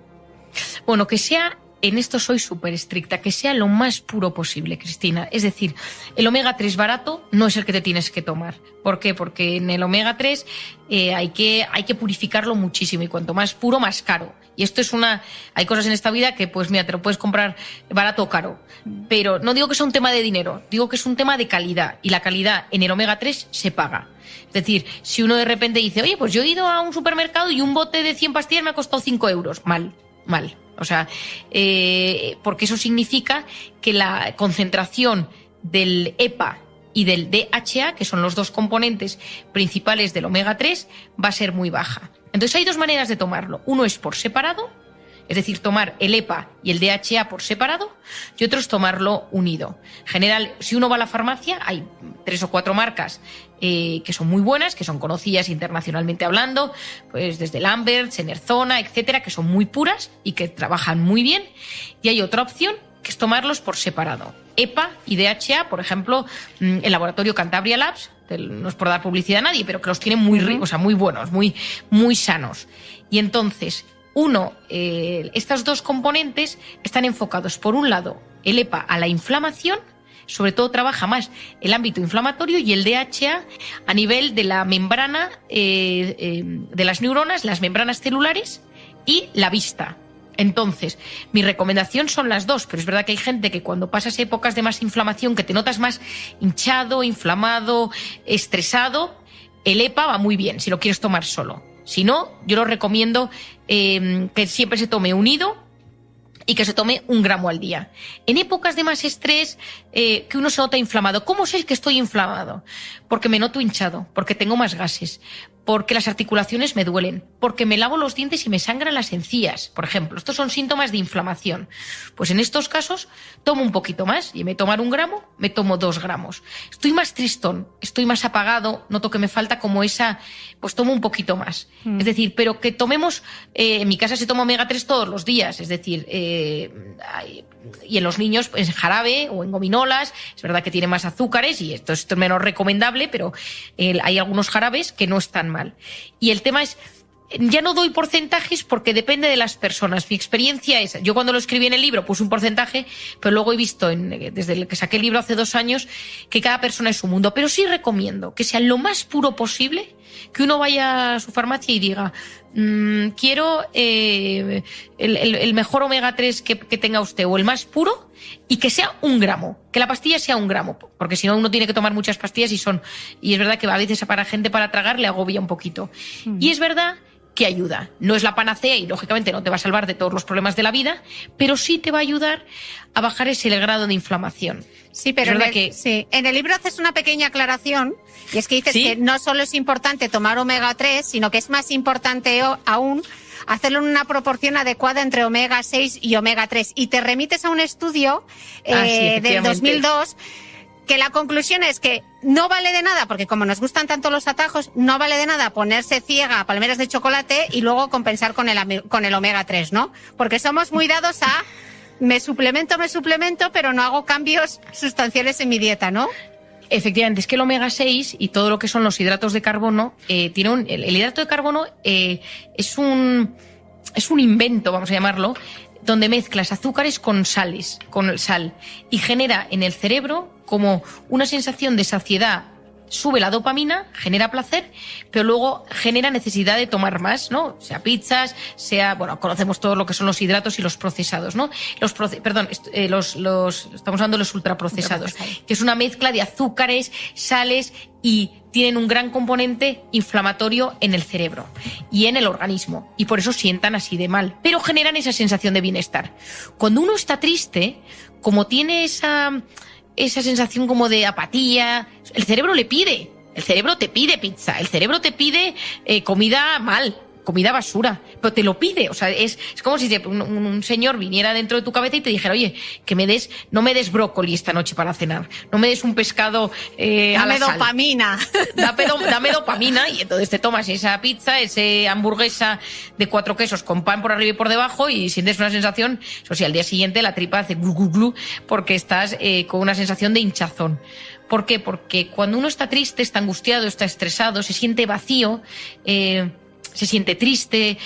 Bueno, que sea en esto soy súper estricta, que sea lo más puro posible, Cristina. Es decir, el omega 3 barato no es el que te tienes que tomar. ¿Por qué? Porque en el omega 3 hay que purificarlo muchísimo y cuanto más puro, más caro. Y esto es hay cosas en esta vida que, pues mira, te lo puedes comprar barato o caro. Pero no digo que sea un tema de dinero, digo que es un tema de calidad. Y la calidad en el omega 3 se paga. Es decir, si uno de repente dice, oye, pues yo he ido a un supermercado y un bote de 100 pastillas me ha costado 5 euros. Mal. O sea, porque eso significa que la concentración del EPA y del DHA, que son los dos componentes principales del omega 3, va a ser muy baja. Entonces hay dos maneras de tomarlo. Uno es por separado, es decir, tomar el EPA y el DHA por separado, y otro es tomarlo unido. En general, si uno va a la farmacia, hay 3 o 4 marcas que son muy buenas, que son conocidas internacionalmente hablando, pues desde Lambert, Enerzona, etcétera, que son muy puras y que trabajan muy bien. Y hay otra opción, que es tomarlos por separado. EPA y DHA, por ejemplo, el laboratorio Cantabria Labs, no es por dar publicidad a nadie, pero que los tiene muy ricos, o sea, muy buenos, muy sanos. Y entonces, estos dos componentes están enfocados, por un lado, el EPA a la inflamación, sobre todo trabaja más el ámbito inflamatorio, y el DHA a nivel de la membrana de las neuronas, las membranas celulares y la vista. Entonces, mi recomendación son las dos, pero es verdad que hay gente que cuando pasas épocas de más inflamación, que te notas más hinchado, inflamado, estresado, el EPA va muy bien si lo quieres tomar solo. Si no, yo lo recomiendo que siempre se tome unido y que se tome 1 gramo al día. En épocas de más estrés, que uno se nota inflamado. ¿Cómo sé que estoy inflamado? Porque me noto hinchado, porque tengo más gases, porque las articulaciones me duelen, porque me lavo los dientes y me sangran las encías, por ejemplo. Estos son síntomas de inflamación. Pues en estos casos tomo un poquito más, y en vez de tomar 1 gramo, me tomo 2 gramos. Estoy más tristón, estoy más apagado, noto que me falta como pues tomo un poquito más. Es decir, pero que tomemos, en mi casa se toma omega 3 todos los días, es decir, y en los niños pues, en jarabe o en gominolas. Es verdad que tiene más azúcares y esto es menos recomendable, pero hay algunos jarabes que no están mal. Y el tema es, ya no doy porcentajes porque depende de las personas. Mi experiencia es, yo cuando lo escribí en el libro puse un porcentaje, pero luego he visto, desde el que saqué el libro hace 2 años, que cada persona es su mundo. Pero sí recomiendo que sea lo más puro posible, que uno vaya a su farmacia y diga, quiero el mejor omega 3 que tenga usted, o el más puro, y que sea 1 gramo, que la pastilla sea 1 gramo, porque si no uno tiene que tomar muchas pastillas y es verdad que a veces para gente para tragar le agobia un poquito. Y es verdad que ayuda. No es la panacea y lógicamente no te va a salvar de todos los problemas de la vida, pero sí te va a ayudar a bajar ese grado de inflamación. Sí, pero en el libro haces una pequeña aclaración, y es que dices que no solo es importante tomar omega 3, sino que es más importante aún hacerlo en una proporción adecuada entre omega 6 y omega 3. Y te remites a un estudio del 2002, que la conclusión es que no vale de nada, porque como nos gustan tanto los atajos, no vale de nada ponerse ciega a palmeras de chocolate y luego compensar con el omega 3, ¿no? Porque somos muy dados a me suplemento, pero no hago cambios sustanciales en mi dieta, ¿no? Efectivamente, es que el omega 6 y todo lo que son los hidratos de carbono, el hidrato de carbono es un invento, vamos a llamarlo, donde mezclas azúcares con sal, y genera en el cerebro como una sensación de saciedad. Sube la dopamina, genera placer, pero luego genera necesidad de tomar más, ¿no? Sea pizzas, conocemos todo lo que son los hidratos y los procesados, ¿no? Estamos hablando de los ultraprocesados, que es una mezcla de azúcares, sales, y tienen un gran componente inflamatorio en el cerebro y en el organismo, y por eso sientan así de mal, pero generan esa sensación de bienestar. Cuando uno está triste, como tiene esa sensación como de apatía, el cerebro te pide pizza, el cerebro te pide comida basura, pero te lo pide. O sea, es como si un señor viniera dentro de tu cabeza y te dijera, oye, no me des brócoli esta noche para cenar, no me des un pescado a la sal. Dopamina. Dame dopamina, y entonces te tomas esa pizza, esa hamburguesa de 4 quesos con pan por arriba y por debajo, y sientes una sensación, eso sí, al día siguiente la tripa hace glu glu glu, porque estás con una sensación de hinchazón. ¿Por qué? Porque cuando uno está triste, está angustiado, está estresado, se siente vacío, se siente triste,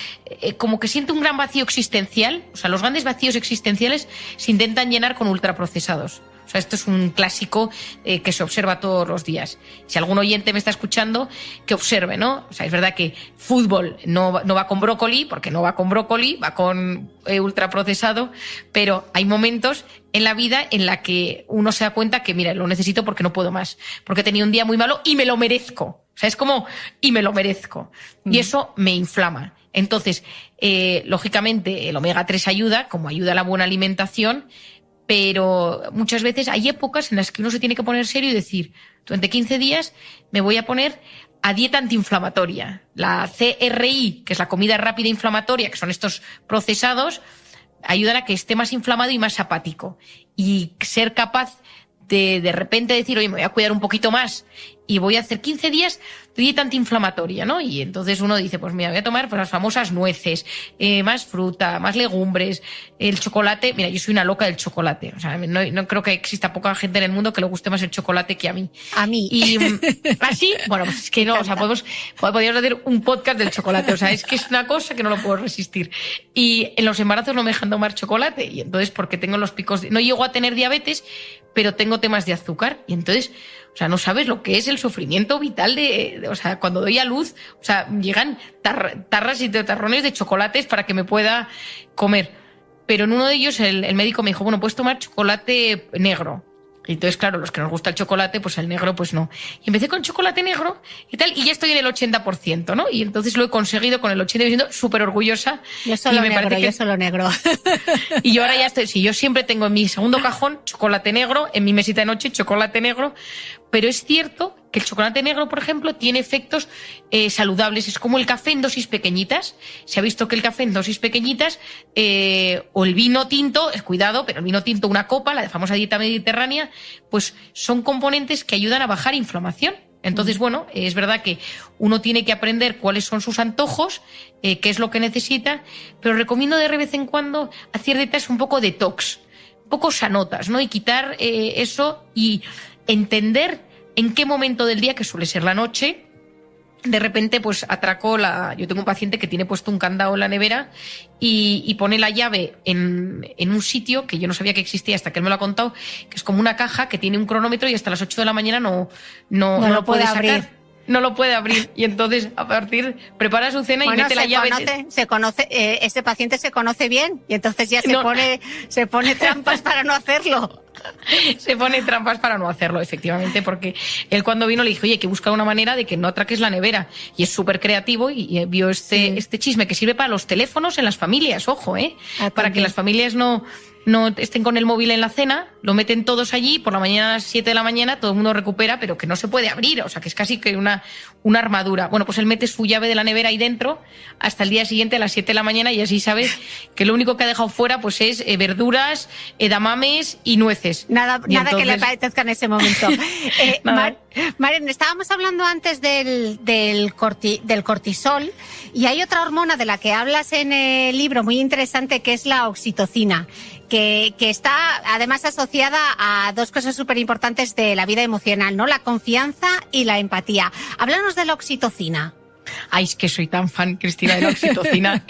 como que siente un gran vacío existencial. O sea, los grandes vacíos existenciales se intentan llenar con ultraprocesados. O sea, esto es un clásico que se observa todos los días. Si algún oyente me está escuchando, que observe, ¿no? O sea, es verdad que fútbol no va con brócoli, porque no va con brócoli, va con ultraprocesado, pero hay momentos en la vida en la que uno se da cuenta que, mira, lo necesito porque no puedo más, porque he tenido un día muy malo y me lo merezco. O sea, es como, y me lo merezco. Y eso me inflama. Entonces, lógicamente, el omega 3 ayuda, como ayuda a la buena alimentación, pero muchas veces hay épocas en las que uno se tiene que poner serio y decir, durante 15 días me voy a poner a dieta antiinflamatoria. La CRI, que es la comida rápida inflamatoria, que son estos procesados, ayudan a que esté más inflamado y más apático. Y ser capaz de repente decir, oye, me voy a cuidar un poquito más y voy a hacer 15 días de dieta antiinflamatoria, ¿no? Y entonces uno dice, pues mira, voy a tomar pues, las famosas nueces, más fruta, más legumbres, el chocolate. Mira, yo soy una loca del chocolate. O sea, no creo que exista poca gente en el mundo que le guste más el chocolate que a mí. A mí. Y así, bueno, pues es que no, o sea, podríamos hacer un podcast del chocolate. O sea, es que es una cosa que no lo puedo resistir. Y en los embarazos no me dejan tomar chocolate. Y entonces, porque tengo los picos, no llego a tener diabetes, pero tengo temas de azúcar. Y entonces, o sea, no sabes lo que es el sufrimiento vital o sea, cuando doy a luz, o sea, llegan tarras y tarrones de chocolates para que me pueda comer. Pero en uno de ellos el médico me dijo, bueno, puedes tomar chocolate negro. Y entonces, claro, los que nos gusta el chocolate, pues el negro, pues no. Y empecé con chocolate negro y tal, y ya estoy en el 80%, ¿no? Y entonces lo he conseguido con el 80%, súper orgullosa. Yo solo negro. Y yo ahora ya estoy, yo siempre tengo en mi segundo cajón chocolate negro, en mi mesita de noche chocolate negro, pero es cierto que el chocolate negro, por ejemplo, tiene efectos saludables. Es como el café en dosis pequeñitas. Se ha visto que el café en dosis pequeñitas, o el vino tinto, cuidado, pero el vino tinto, una copa, la famosa dieta mediterránea, pues son componentes que ayudan a bajar inflamación. Entonces, bueno, es verdad que uno tiene que aprender cuáles son sus antojos, qué es lo que necesita, pero recomiendo de vez en cuando hacer dietas un poco detox, un poco sanotas, ¿no? Y quitar eso y entender en qué momento del día, que suele ser la noche, de repente pues atracó yo tengo un paciente que tiene puesto un candado en la nevera y pone la llave en un sitio que yo no sabía que existía hasta que él me lo ha contado, que es como una caja que tiene un cronómetro y hasta las 8 de la mañana no lo puede sacar. No lo puede abrir. Y entonces, a partir, prepara su cena y mete la llave. Ese paciente se conoce bien y entonces ya se pone trampas para no hacerlo. Se pone trampas para no hacerlo, efectivamente, porque él cuando vino le dije, oye, hay que buscar una manera de que no atraques la nevera. Y es súper creativo y vio este chisme que sirve para los teléfonos en las familias, ojo, para que las familias no estén con el móvil en la cena, lo meten todos allí, por la mañana a las 7 de la mañana todo el mundo recupera, pero que no se puede abrir, o sea que es casi que una armadura. Bueno, pues él mete su llave de la nevera ahí dentro hasta el día siguiente a las 7 de la mañana y así sabe que lo único que ha dejado fuera pues es verduras, edamames y nueces. Nada que le apetezca en ese momento. Maren, estábamos hablando antes del cortisol y hay otra hormona de la que hablas en el libro muy interesante que es la oxitocina, que está además asociada a dos cosas súper importantes de la vida emocional, ¿no? La confianza y la empatía. Háblanos de la oxitocina. Ay, es que soy tan fan, Cristina, de la oxitocina.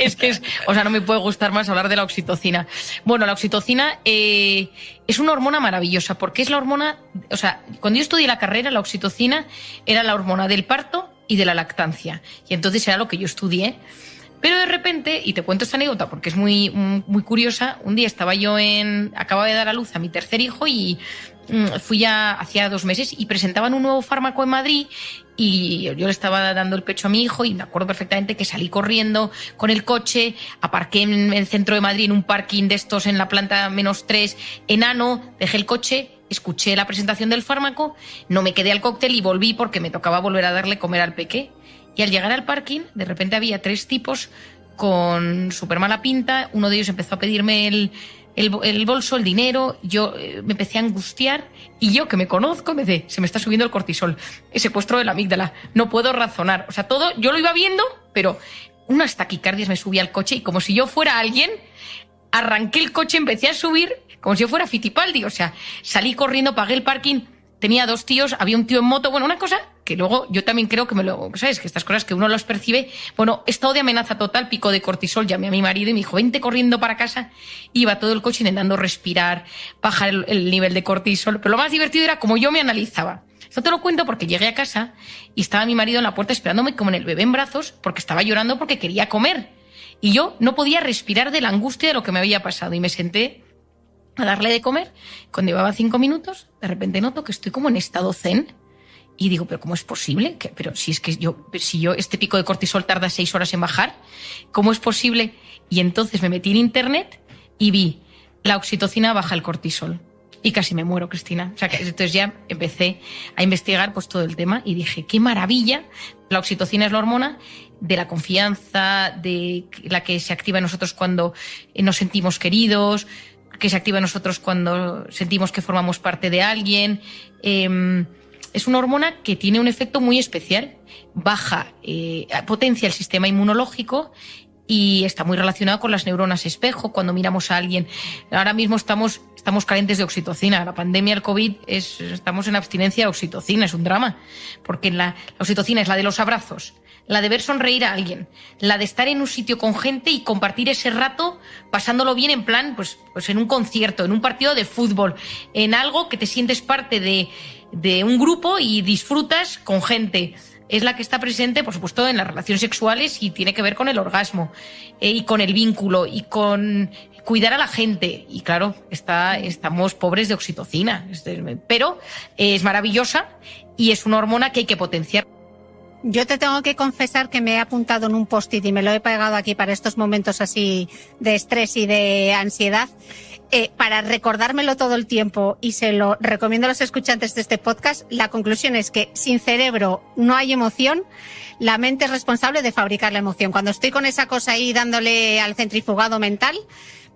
O sea, no me puede gustar más hablar de la oxitocina. Bueno, la oxitocina es una hormona maravillosa, porque es la hormona, o sea, cuando yo estudié la carrera, la oxitocina era la hormona del parto y de la lactancia. Y entonces era lo que yo estudié. Pero de repente, y te cuento esta anécdota porque es muy, muy curiosa, un día acababa de dar a luz a mi tercer hijo y fui ya hacía 2 meses y presentaban un nuevo fármaco en Madrid y yo le estaba dando el pecho a mi hijo y me acuerdo perfectamente que salí corriendo con el coche, aparqué en el centro de Madrid en un parking de estos en la planta -3, enano, dejé el coche, escuché la presentación del fármaco, no me quedé al cóctel y volví porque me tocaba volver a darle comer al peque. Y al llegar al parking, de repente había 3 tipos con súper mala pinta. Uno de ellos empezó a pedirme el bolso, el dinero. Yo me empecé a angustiar y yo, que me conozco, me dice, se me está subiendo el cortisol, el secuestro de la amígdala, no puedo razonar. O sea, todo, yo lo iba viendo, pero unas taquicardias me subí al coche y como si yo fuera alguien, arranqué el coche, empecé a subir como si yo fuera Fittipaldi. O sea, salí corriendo, pagué el parking tenía 2 tíos, había un tío en moto, bueno, una cosa que luego yo también creo que ¿sabes? Que estas cosas que uno las percibe, bueno, estado de amenaza total, pico de cortisol, llamé a mi marido y me dijo, vente corriendo para casa, iba todo el coche intentando respirar, bajar el nivel de cortisol, pero lo más divertido era como yo me analizaba. Esto te lo cuento porque llegué a casa y estaba mi marido en la puerta esperándome como en el bebé en brazos porque estaba llorando porque quería comer. Y yo no podía respirar de la angustia de lo que me había pasado y me senté a darle de comer. Cuando llevaba 5 minutos, de repente noto que estoy como en estado zen y digo, ¿pero cómo es posible? Pero si es que si este pico de cortisol tarda 6 horas en bajar, ¿cómo es posible? Y entonces me metí en internet y vi la oxitocina baja el cortisol. Y casi me muero, Cristina. O sea, entonces ya empecé a investigar pues todo el tema y dije, qué maravilla. La oxitocina es la hormona de la confianza, de la que se activa en nosotros cuando nos sentimos queridos, que se activa en nosotros cuando sentimos que formamos parte de alguien. Es una hormona que tiene un efecto muy especial. Baja, potencia el sistema inmunológico y está muy relacionado con las neuronas espejo. Cuando miramos a alguien, ahora mismo estamos carentes de oxitocina. La pandemia, el COVID, estamos en abstinencia de oxitocina, es un drama. Porque la oxitocina es la de los abrazos, la de ver sonreír a alguien, la de estar en un sitio con gente y compartir ese rato pasándolo bien en plan, pues en un concierto, en un partido de fútbol, en algo que te sientes parte de un grupo y disfrutas con gente. Es la que está presente, por supuesto, en las relaciones sexuales y tiene que ver con el orgasmo y con el vínculo y con cuidar a la gente. Y claro, estamos pobres de oxitocina, pero es maravillosa y es una hormona que hay que potenciar. Yo te tengo que confesar que me he apuntado en un post-it y me lo he pegado aquí para estos momentos así de estrés y de ansiedad, para recordármelo todo el tiempo, y se lo recomiendo a los escuchantes de este podcast. La conclusión es que sin cerebro no hay emoción, la mente es responsable de fabricar la emoción. Cuando estoy con esa cosa ahí dándole al centrifugado mental,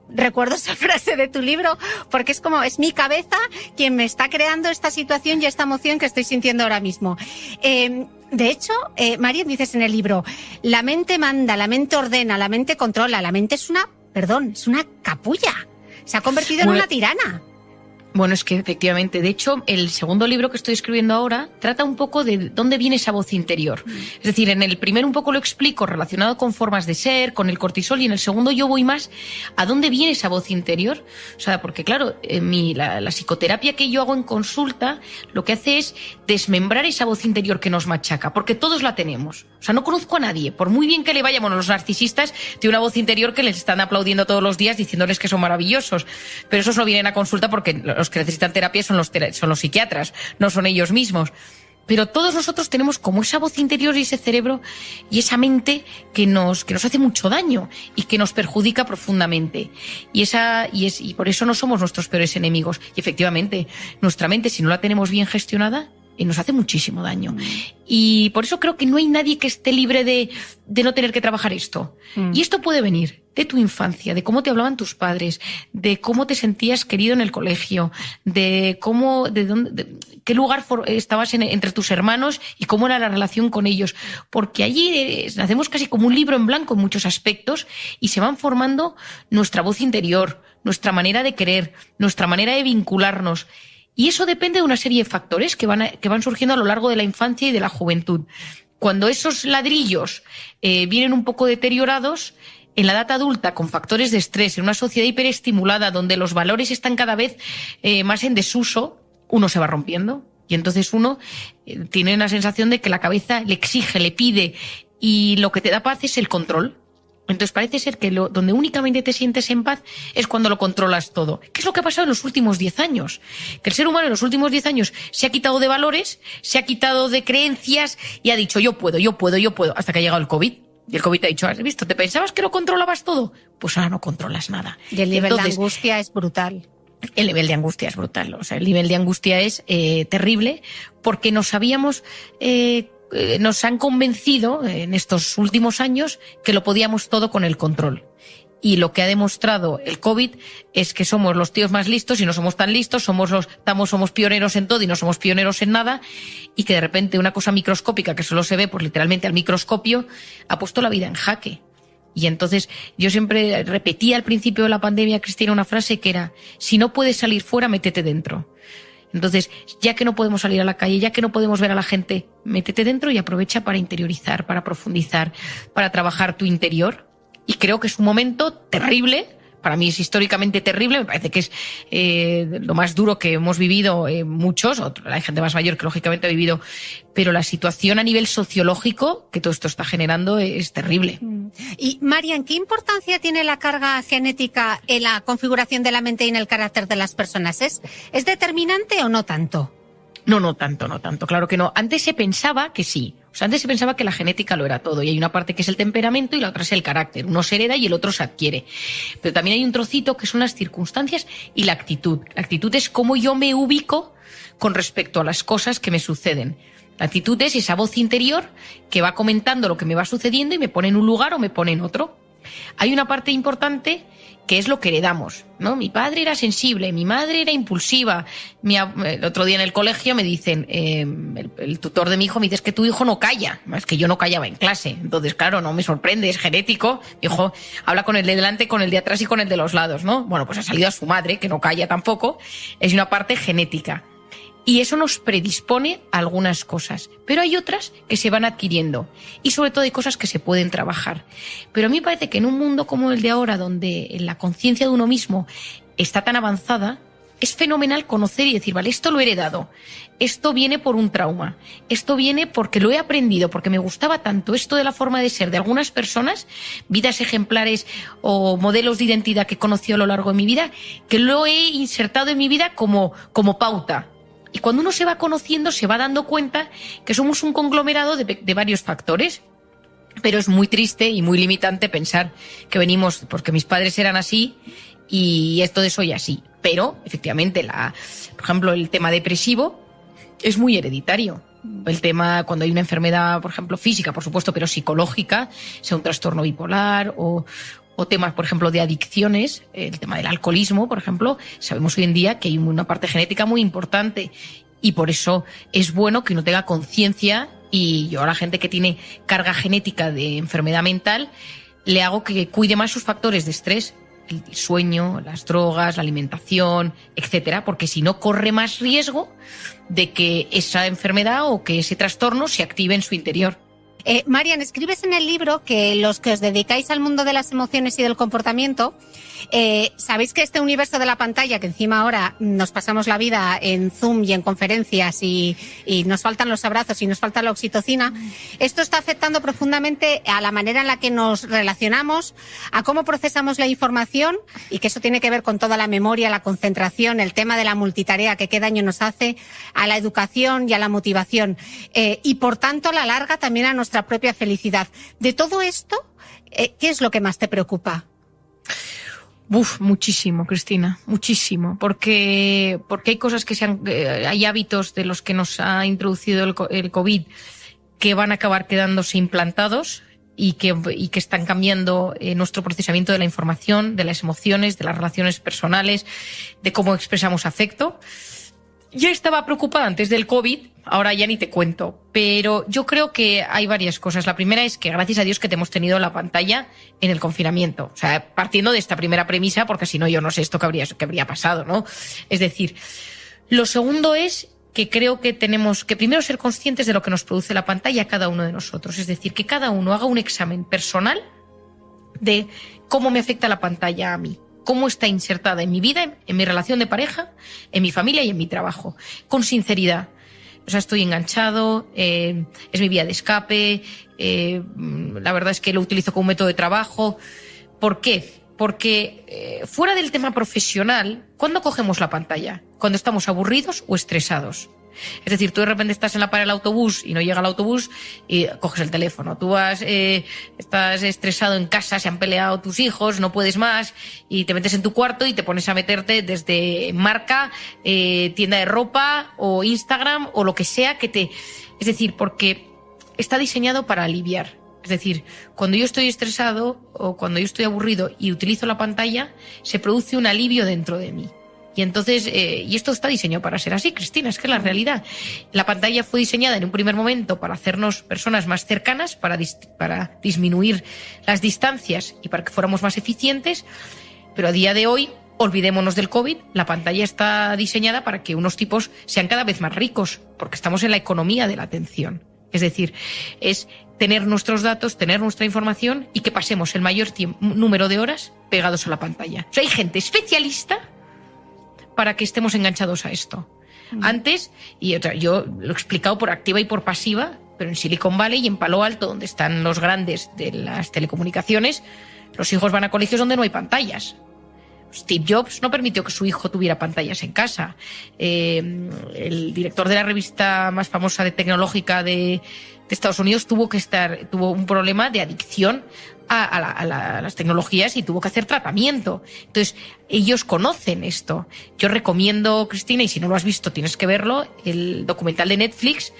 recuerdo esa frase de tu libro porque es mi cabeza quien me está creando esta situación y esta emoción que estoy sintiendo ahora mismo. De hecho, María, dices en el libro, la mente manda, la mente ordena, la mente controla, la mente es una capulla. Se ha convertido en una tirana. Bueno, es que efectivamente, de hecho, el segundo libro que estoy escribiendo ahora trata un poco de dónde viene esa voz interior. Es decir, en el primero un poco lo explico relacionado con formas de ser, con el cortisol, y en el segundo yo voy más a dónde viene esa voz interior. O sea, porque claro, la psicoterapia que yo hago en consulta lo que hace es desmembrar esa voz interior que nos machaca, porque todos la tenemos. O sea, no conozco a nadie, por muy bien que le vaya, bueno, los narcisistas tienen una voz interior que les están aplaudiendo todos los días diciéndoles que son maravillosos, pero esos no vienen a consulta porque los que necesitan terapia son los psiquiatras, no son ellos mismos. Pero todos nosotros tenemos como esa voz interior y ese cerebro y esa mente que nos hace mucho daño y que nos perjudica profundamente. Y por eso no somos nuestros peores enemigos. Y efectivamente, nuestra mente, si no la tenemos bien gestionada, nos hace muchísimo daño. Y por eso creo que no hay nadie que esté libre de no tener que trabajar esto. Y esto puede venir de tu infancia, de cómo te hablaban tus padres, de cómo te sentías querido en el colegio, de qué lugar estabas entre tus hermanos y cómo era la relación con ellos. Porque allí nacemos casi como un libro en blanco en muchos aspectos y se van formando nuestra voz interior, nuestra manera de querer, nuestra manera de vincularnos. Y eso depende de una serie de factores que van surgiendo a lo largo de la infancia y de la juventud. Cuando esos ladrillos vienen un poco deteriorados, en la edad adulta, con factores de estrés, en una sociedad hiperestimulada donde los valores están cada vez más en desuso, uno se va rompiendo. Y entonces uno tiene la sensación de que la cabeza le exige, le pide, y lo que te da paz es el control. Entonces parece ser que donde únicamente te sientes en paz es cuando lo controlas todo. ¿Qué es lo que ha pasado en los últimos 10 años? Que el ser humano en los últimos 10 años se ha quitado de valores, se ha quitado de creencias y ha dicho yo puedo, hasta que ha llegado el COVID. Y el COVID te ha dicho, ¿has visto? ¿Te pensabas que lo controlabas todo? Pues ahora no controlas nada. Y el nivel de angustia es brutal. El nivel de angustia es brutal. O sea, el nivel de angustia es terrible porque nos han convencido en estos últimos años que lo podíamos todo con el control. Y lo que ha demostrado el COVID es que somos los tíos más listos y no somos tan listos, somos pioneros en todo y no somos pioneros en nada, y que de repente una cosa microscópica que solo se ve pues literalmente al microscopio ha puesto la vida en jaque. Y entonces yo siempre repetía al principio de la pandemia, Cristina, una frase que era: si no puedes salir fuera, métete dentro. Entonces, ya que no podemos salir a la calle, ya que no podemos ver a la gente, métete dentro y aprovecha para interiorizar, para profundizar, para trabajar tu interior. Y creo que es un momento terrible. Para mí es históricamente terrible, me parece que es lo más duro que hemos vivido muchos, hay gente más mayor que lógicamente ha vivido, pero la situación a nivel sociológico que todo esto está generando es terrible. Y Marian, ¿qué importancia tiene la carga genética en la configuración de la mente y en el carácter de las personas? ¿Es determinante o no tanto? No tanto. Claro que no. Antes se pensaba que sí. O sea, antes se pensaba que la genética lo era todo. Y hay una parte que es el temperamento y la otra es el carácter. Uno se hereda y el otro se adquiere. Pero también hay un trocito que son las circunstancias y la actitud. La actitud es cómo yo me ubico con respecto a las cosas que me suceden. La actitud es esa voz interior que va comentando lo que me va sucediendo y me pone en un lugar o me pone en otro. Hay una parte importante que es lo que heredamos, ¿no? Mi padre era sensible, mi madre era impulsiva. El otro día en el colegio me dicen, el tutor de mi hijo me dice, es que tu hijo no calla. Es que yo no callaba en clase. Entonces, claro, no me sorprende, es genético. Mi hijo habla con el de delante, con el de atrás y con el de los lados, ¿no? Bueno, pues ha salido a su madre, que no calla tampoco. Es una parte genética. Y eso nos predispone a algunas cosas. Pero hay otras que se van adquiriendo. Y sobre todo hay cosas que se pueden trabajar. Pero a mí me parece que en un mundo como el de ahora, donde la conciencia de uno mismo está tan avanzada, es fenomenal conocer y decir, vale, esto lo he heredado. Esto viene por un trauma. Esto viene porque lo he aprendido, porque me gustaba tanto esto de la forma de ser de algunas personas, vidas ejemplares o modelos de identidad que he conocido a lo largo de mi vida, que lo he insertado en mi vida como pauta. Y cuando uno se va conociendo, se va dando cuenta que somos un conglomerado de varios factores. Pero es muy triste y muy limitante pensar que venimos porque mis padres eran así y esto de soy así. Pero, efectivamente, por ejemplo, el tema depresivo es muy hereditario. El tema cuando hay una enfermedad, por ejemplo, física, por supuesto, pero psicológica, sea un trastorno bipolar o temas, por ejemplo, de adicciones, el tema del alcoholismo, por ejemplo, sabemos hoy en día que hay una parte genética muy importante y por eso es bueno que uno tenga conciencia. Y yo a la gente que tiene carga genética de enfermedad mental le hago que cuide más sus factores de estrés, el sueño, las drogas, la alimentación, etcétera, porque si no corre más riesgo de que esa enfermedad o que ese trastorno se active en su interior. Marian, escribes en el libro que los que os dedicáis al mundo de las emociones y del comportamiento, sabéis que este universo de la pantalla, que encima ahora nos pasamos la vida en Zoom y en conferencias y nos faltan los abrazos y nos falta la oxitocina, esto está afectando profundamente a la manera en la que nos relacionamos, a cómo procesamos la información y que eso tiene que ver con toda la memoria, la concentración, el tema de la multitarea que qué daño nos hace, a la educación y a la motivación y por tanto a la larga también a nuestra propia felicidad. De todo esto, ¿qué es lo que más te preocupa? Muchísimo, Cristina, muchísimo, porque hay cosas hay hábitos de los que nos ha introducido el COVID que van a acabar quedándose implantados y que están cambiando nuestro procesamiento de la información, de las emociones, de las relaciones personales, de cómo expresamos afecto. Ya estaba preocupada antes del COVID, ahora ya ni te cuento, pero yo creo que hay varias cosas. La primera es que gracias a Dios que te hemos tenido la pantalla en el confinamiento. O sea, partiendo de esta primera premisa, porque si no yo no sé esto que habría pasado, ¿no? Es decir, lo segundo es que creo que tenemos que primero ser conscientes de lo que nos produce la pantalla a cada uno de nosotros. Es decir, que cada uno haga un examen personal de cómo me afecta la pantalla a mí. Cómo está insertada en mi vida, en mi relación de pareja, en mi familia y en mi trabajo. Con sinceridad. O sea, estoy enganchado, es mi vía de escape, la verdad es que lo utilizo como método de trabajo. ¿Por qué? Porque fuera del tema profesional, ¿cuándo cogemos la pantalla? ¿Cuando estamos aburridos o estresados? Es decir, tú de repente estás en la parada del autobús y no llega el autobús y coges el teléfono. Tú estás estresado en casa, se han peleado tus hijos, no puedes más y te metes en tu cuarto y te pones a meterte desde marca, tienda de ropa o Instagram o lo que sea Es decir, porque está diseñado para aliviar. Es decir, cuando yo estoy estresado o cuando yo estoy aburrido y utilizo la pantalla, se produce un alivio dentro de mí. Y entonces, y esto está diseñado para ser así, Cristina, es que es la realidad. La pantalla fue diseñada en un primer momento para hacernos personas más cercanas, para disminuir las distancias y para que fuéramos más eficientes, pero a día de hoy Olvidémonos del COVID, la pantalla está diseñada para que unos tipos sean cada vez más ricos, porque estamos en la economía de la atención. Es decir, es tener nuestros datos, tener nuestra información y que pasemos el mayor número de horas pegados a la pantalla. O sea, hay gente especialista para que estemos enganchados a esto. Antes, y yo lo he explicado por activa y por pasiva, pero en Silicon Valley y en Palo Alto, donde están los grandes de las telecomunicaciones, los hijos van a colegios donde no hay pantallas. Steve Jobs no permitió que su hijo tuviera pantallas en casa. El director de la revista más famosa de tecnológica de Estados Unidos tuvo un problema de adicción a las tecnologías y tuvo que hacer tratamiento. Entonces, ellos conocen esto. Yo recomiendo, Cristina, y si no lo has visto tienes que verlo, el documental de Netflix,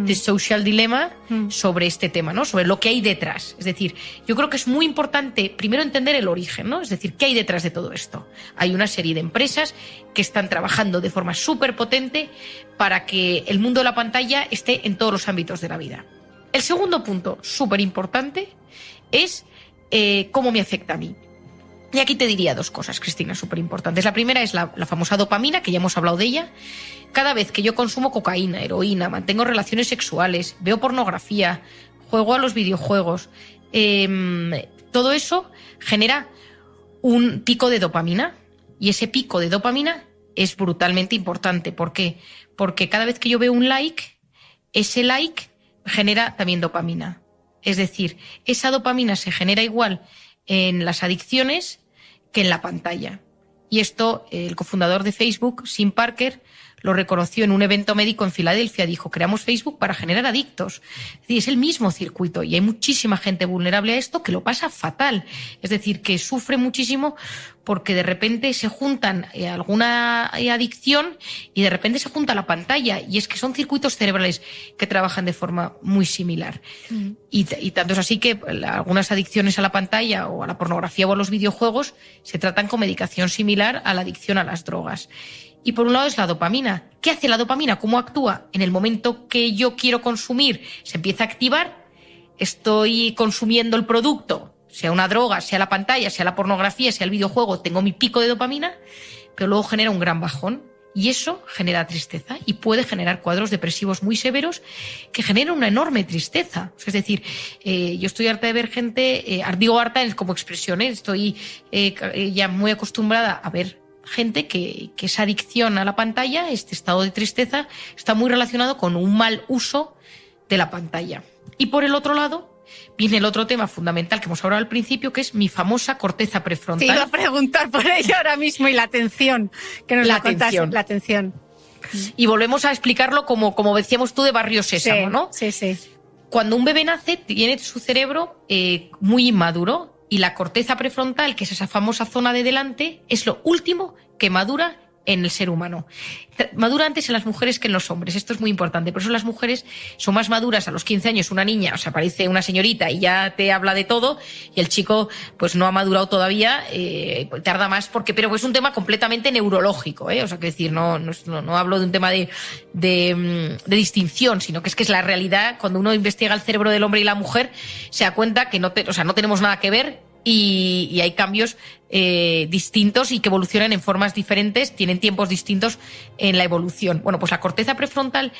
The Social Dilemma, sobre este tema, ¿no? Sobre lo que hay detrás. Es decir, yo creo que es muy importante primero entender el origen, ¿no? Es decir, ¿qué hay detrás de todo esto? Hay una serie de empresas que están trabajando de forma súper potente para que el mundo de la pantalla esté en todos los ámbitos de la vida. El segundo punto, súper importante, es cómo me afecta a mí. Y aquí te diría dos cosas, Cristina, súper importantes. La primera es la famosa dopamina, que ya hemos hablado de ella. Cada vez que yo consumo cocaína, heroína, mantengo relaciones sexuales, veo pornografía, juego a los videojuegos, todo eso genera un pico de dopamina. Y ese pico de dopamina es brutalmente importante. ¿Por qué? Porque cada vez que yo veo un like, ese like genera también dopamina. Es decir, esa dopamina se genera igual en las adicciones que en la pantalla. Y esto, el cofundador de Facebook, Tim Parker, lo reconoció en un evento médico en Filadelfia. Dijo, creamos Facebook para generar adictos. Es decir, es el mismo circuito y hay muchísima gente vulnerable a esto que lo pasa fatal. Es decir, que sufre muchísimo porque de repente se juntan alguna adicción y de repente se junta la pantalla. Y es que son circuitos cerebrales que trabajan de forma muy similar. Y tanto es así que algunas adicciones a la pantalla o a la pornografía o a los videojuegos se tratan con medicación similar a la adicción a las drogas. Y por un lado es la dopamina. ¿Qué hace la dopamina? ¿Cómo actúa? En el momento que yo quiero consumir, se empieza a activar, estoy consumiendo el producto, sea una droga, sea la pantalla, sea la pornografía, sea el videojuego, tengo mi pico de dopamina, pero luego genera un gran bajón. Y eso genera tristeza y puede generar cuadros depresivos muy severos que generan una enorme tristeza. Es decir, yo estoy harta de ver gente, digo harta como expresión, estoy ya muy acostumbrada a ver gente que esa adicción a la pantalla, este estado de tristeza, está muy relacionado con un mal uso de la pantalla. Y por el otro lado, viene el otro tema fundamental que hemos hablado al principio, que es mi famosa corteza prefrontal. Te iba a preguntar por ello ahora mismo, y la atención, que nos la contas, la atención. Y volvemos a explicarlo como decíamos tú de Barrio Sésamo, sí, ¿no? Sí, sí. Cuando un bebé nace, tiene su cerebro muy inmaduro. Y la corteza prefrontal, que es esa famosa zona de delante, es lo último que madura en el ser humano. Madura antes en las mujeres que en los hombres. Esto es muy importante. Por eso las mujeres son más maduras a los 15 años. Una niña, o sea, parece una señorita y ya te habla de todo. Y el chico, pues no ha madurado todavía, tarda más pero es un tema completamente neurológico, O sea, que decir, no hablo de un tema de distinción, sino que es la realidad. Cuando uno investiga el cerebro del hombre y la mujer, se da cuenta que no tenemos nada que ver. Y hay cambios distintos y que evolucionan en formas diferentes, tienen tiempos distintos en la evolución. Bueno, pues la corteza prefrontal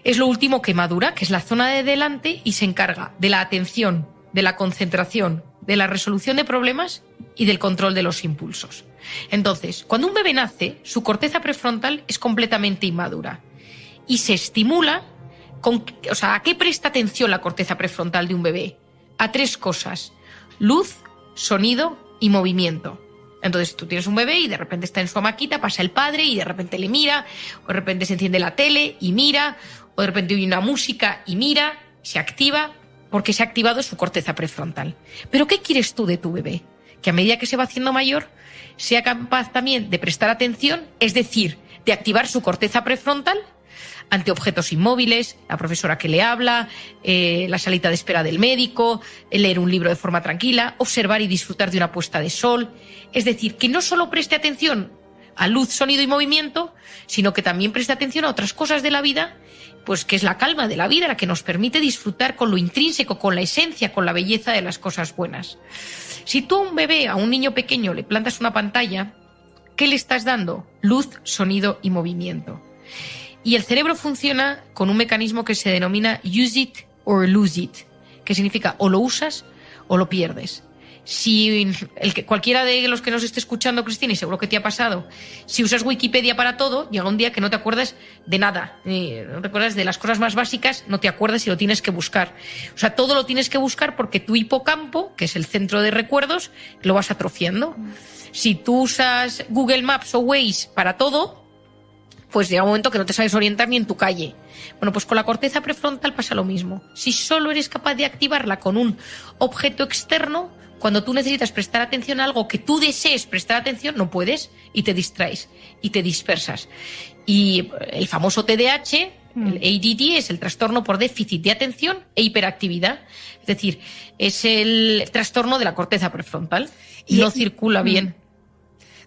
es lo último que madura, que es la zona de delante, y se encarga de la atención, de la concentración, de la resolución de problemas y del control de los impulsos. Entonces, cuando un bebé nace, su corteza prefrontal es completamente inmadura y se estimula ¿a qué presta atención la corteza prefrontal de un bebé? A tres cosas: luz, sonido y movimiento. Entonces tú tienes un bebé y de repente está en su hamaquita, pasa el padre y de repente le mira, o de repente se enciende la tele y mira, o de repente oye una música y mira, se activa, porque se ha activado su corteza prefrontal. ¿Pero qué quieres tú de tu bebé? Que a medida que se va haciendo mayor, sea capaz también de prestar atención, es decir, de activar su corteza prefrontal ante objetos inmóviles, la profesora que le habla, la salita de espera del médico, leer un libro de forma tranquila, observar y disfrutar de una puesta de sol. Es decir, que no solo preste atención a luz, sonido y movimiento, sino que también preste atención a otras cosas de la vida, pues que es la calma de la vida, la que nos permite disfrutar con lo intrínseco, con la esencia, con la belleza de las cosas buenas. Si tú a un bebé, a un niño pequeño, le plantas una pantalla, ¿Qué le estás dando? Luz, sonido y movimiento. Y el cerebro funciona con un mecanismo que se denomina use it or lose it, que significa o lo usas o lo pierdes. Si cualquiera de los que nos esté escuchando, Cristina, y seguro que te ha pasado, si usas Wikipedia para todo, llega un día que no te acuerdas de nada, no te acuerdas de las cosas más básicas, no te acuerdas y lo tienes que buscar. O sea, todo lo tienes que buscar porque tu hipocampo, que es el centro de recuerdos, lo vas atrofiando. Si tú usas Google Maps o Waze para todo, pues llega un momento que no te sabes orientar ni en tu calle. Bueno, pues con la corteza prefrontal pasa lo mismo. Si solo eres capaz de activarla con un objeto externo, cuando tú necesitas prestar atención a algo que tú desees prestar atención, no puedes y te distraes y te dispersas. Y el famoso TDAH, el ADD, es el trastorno por déficit de atención e hiperactividad. Es decir, es el trastorno de la corteza prefrontal. No circula bien.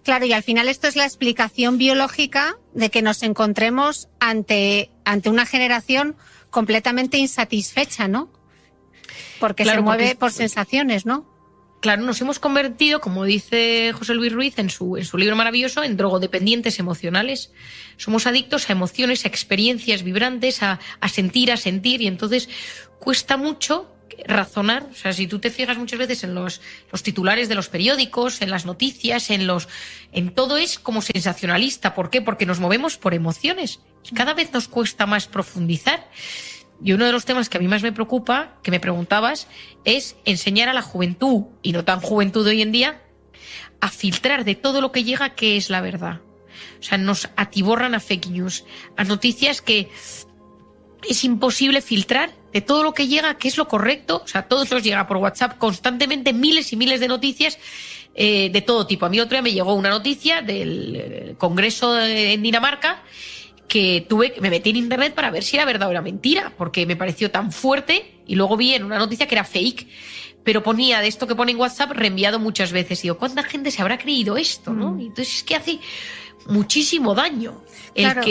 Claro, y al final esto es la explicación biológica de que nos encontremos ante una generación completamente insatisfecha, ¿no? Porque se mueve por sensaciones, ¿no? Claro, nos hemos convertido, como dice José Luis Ruiz en su libro maravilloso, en drogodependientes emocionales. Somos adictos a emociones, a experiencias vibrantes, a sentir, y entonces cuesta mucho razonar. O sea, si tú te fijas muchas veces en los titulares de los periódicos, en las noticias, en todo es como sensacionalista. ¿Por qué? Porque nos movemos por emociones y cada vez nos cuesta más profundizar. Y uno de los temas que a mí más me preocupa, que me preguntabas, es enseñar a la juventud, y no tan juventud de hoy en día, a filtrar de todo lo que llega qué es la verdad. O sea, nos atiborran a fake news, a noticias que es imposible filtrar de todo lo que llega qué es lo correcto. O sea, todo nos llega por WhatsApp constantemente, miles y miles de noticias de todo tipo. A mí otro día me llegó una noticia del Congreso en Dinamarca, que me metí en internet para ver si era verdad o era mentira, porque me pareció tan fuerte, y luego vi en una noticia que era fake, pero ponía de esto que pone en WhatsApp reenviado muchas veces. Y digo, ¿cuánta gente se habrá creído esto, no? Y entonces es que hace muchísimo daño claro.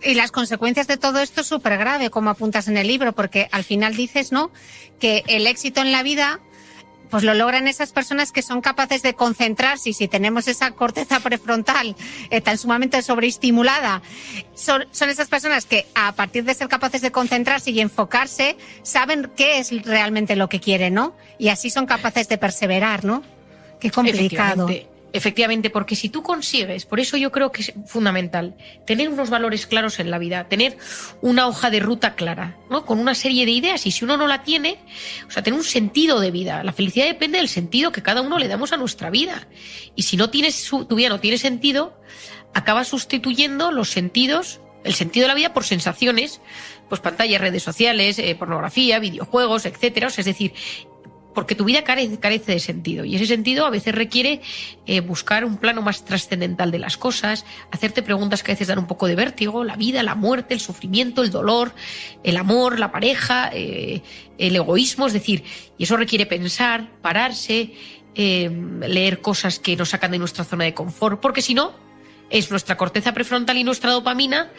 Y las consecuencias de todo esto es súper grave, como apuntas en el libro, porque al final dices, ¿no?, que el éxito en la vida pues lo logran esas personas que son capaces de concentrarse, y si tenemos esa corteza prefrontal tan sumamente sobreestimulada, son esas personas que a partir de ser capaces de concentrarse y enfocarse, saben qué es realmente lo que quieren, ¿no? Y así son capaces de perseverar, ¿no? Qué complicado. Efectivamente, porque si tú consigues, por eso yo creo que es fundamental tener unos valores claros en la vida, tener una hoja de ruta clara, ¿no?, con una serie de ideas, y si uno no la tiene, o sea, tener un sentido de vida. La felicidad depende del sentido que cada uno le damos a nuestra vida. Y si no tienes tu vida no tiene sentido, acabas sustituyendo los sentidos, el sentido de la vida, por sensaciones, pues pantallas, redes sociales, pornografía, videojuegos, etcétera. O sea, es decir, porque tu vida carece de sentido, y ese sentido a veces requiere buscar un plano más trascendental de las cosas, hacerte preguntas que a veces dan un poco de vértigo: la vida, la muerte, el sufrimiento, el dolor, el amor, la pareja, el egoísmo. Es decir, y eso requiere pensar, pararse, leer cosas que nos sacan de nuestra zona de confort, porque si no, es nuestra corteza prefrontal y nuestra dopamina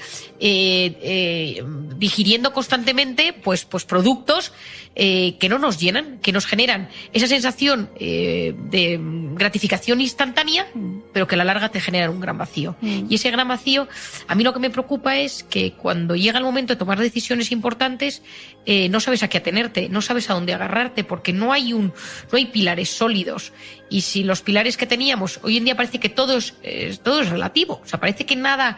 digiriendo constantemente pues productos que no nos llenan, que nos generan esa sensación de gratificación instantánea, pero que a la larga te generan un gran vacío. Y ese gran vacío, a mí lo que me preocupa es que cuando llega el momento de tomar decisiones importantes, no sabes a qué atenerte, no sabes a dónde agarrarte, porque no hay pilares sólidos. Y si los pilares que teníamos, hoy en día parece que todo es relativo. O sea, parece que nada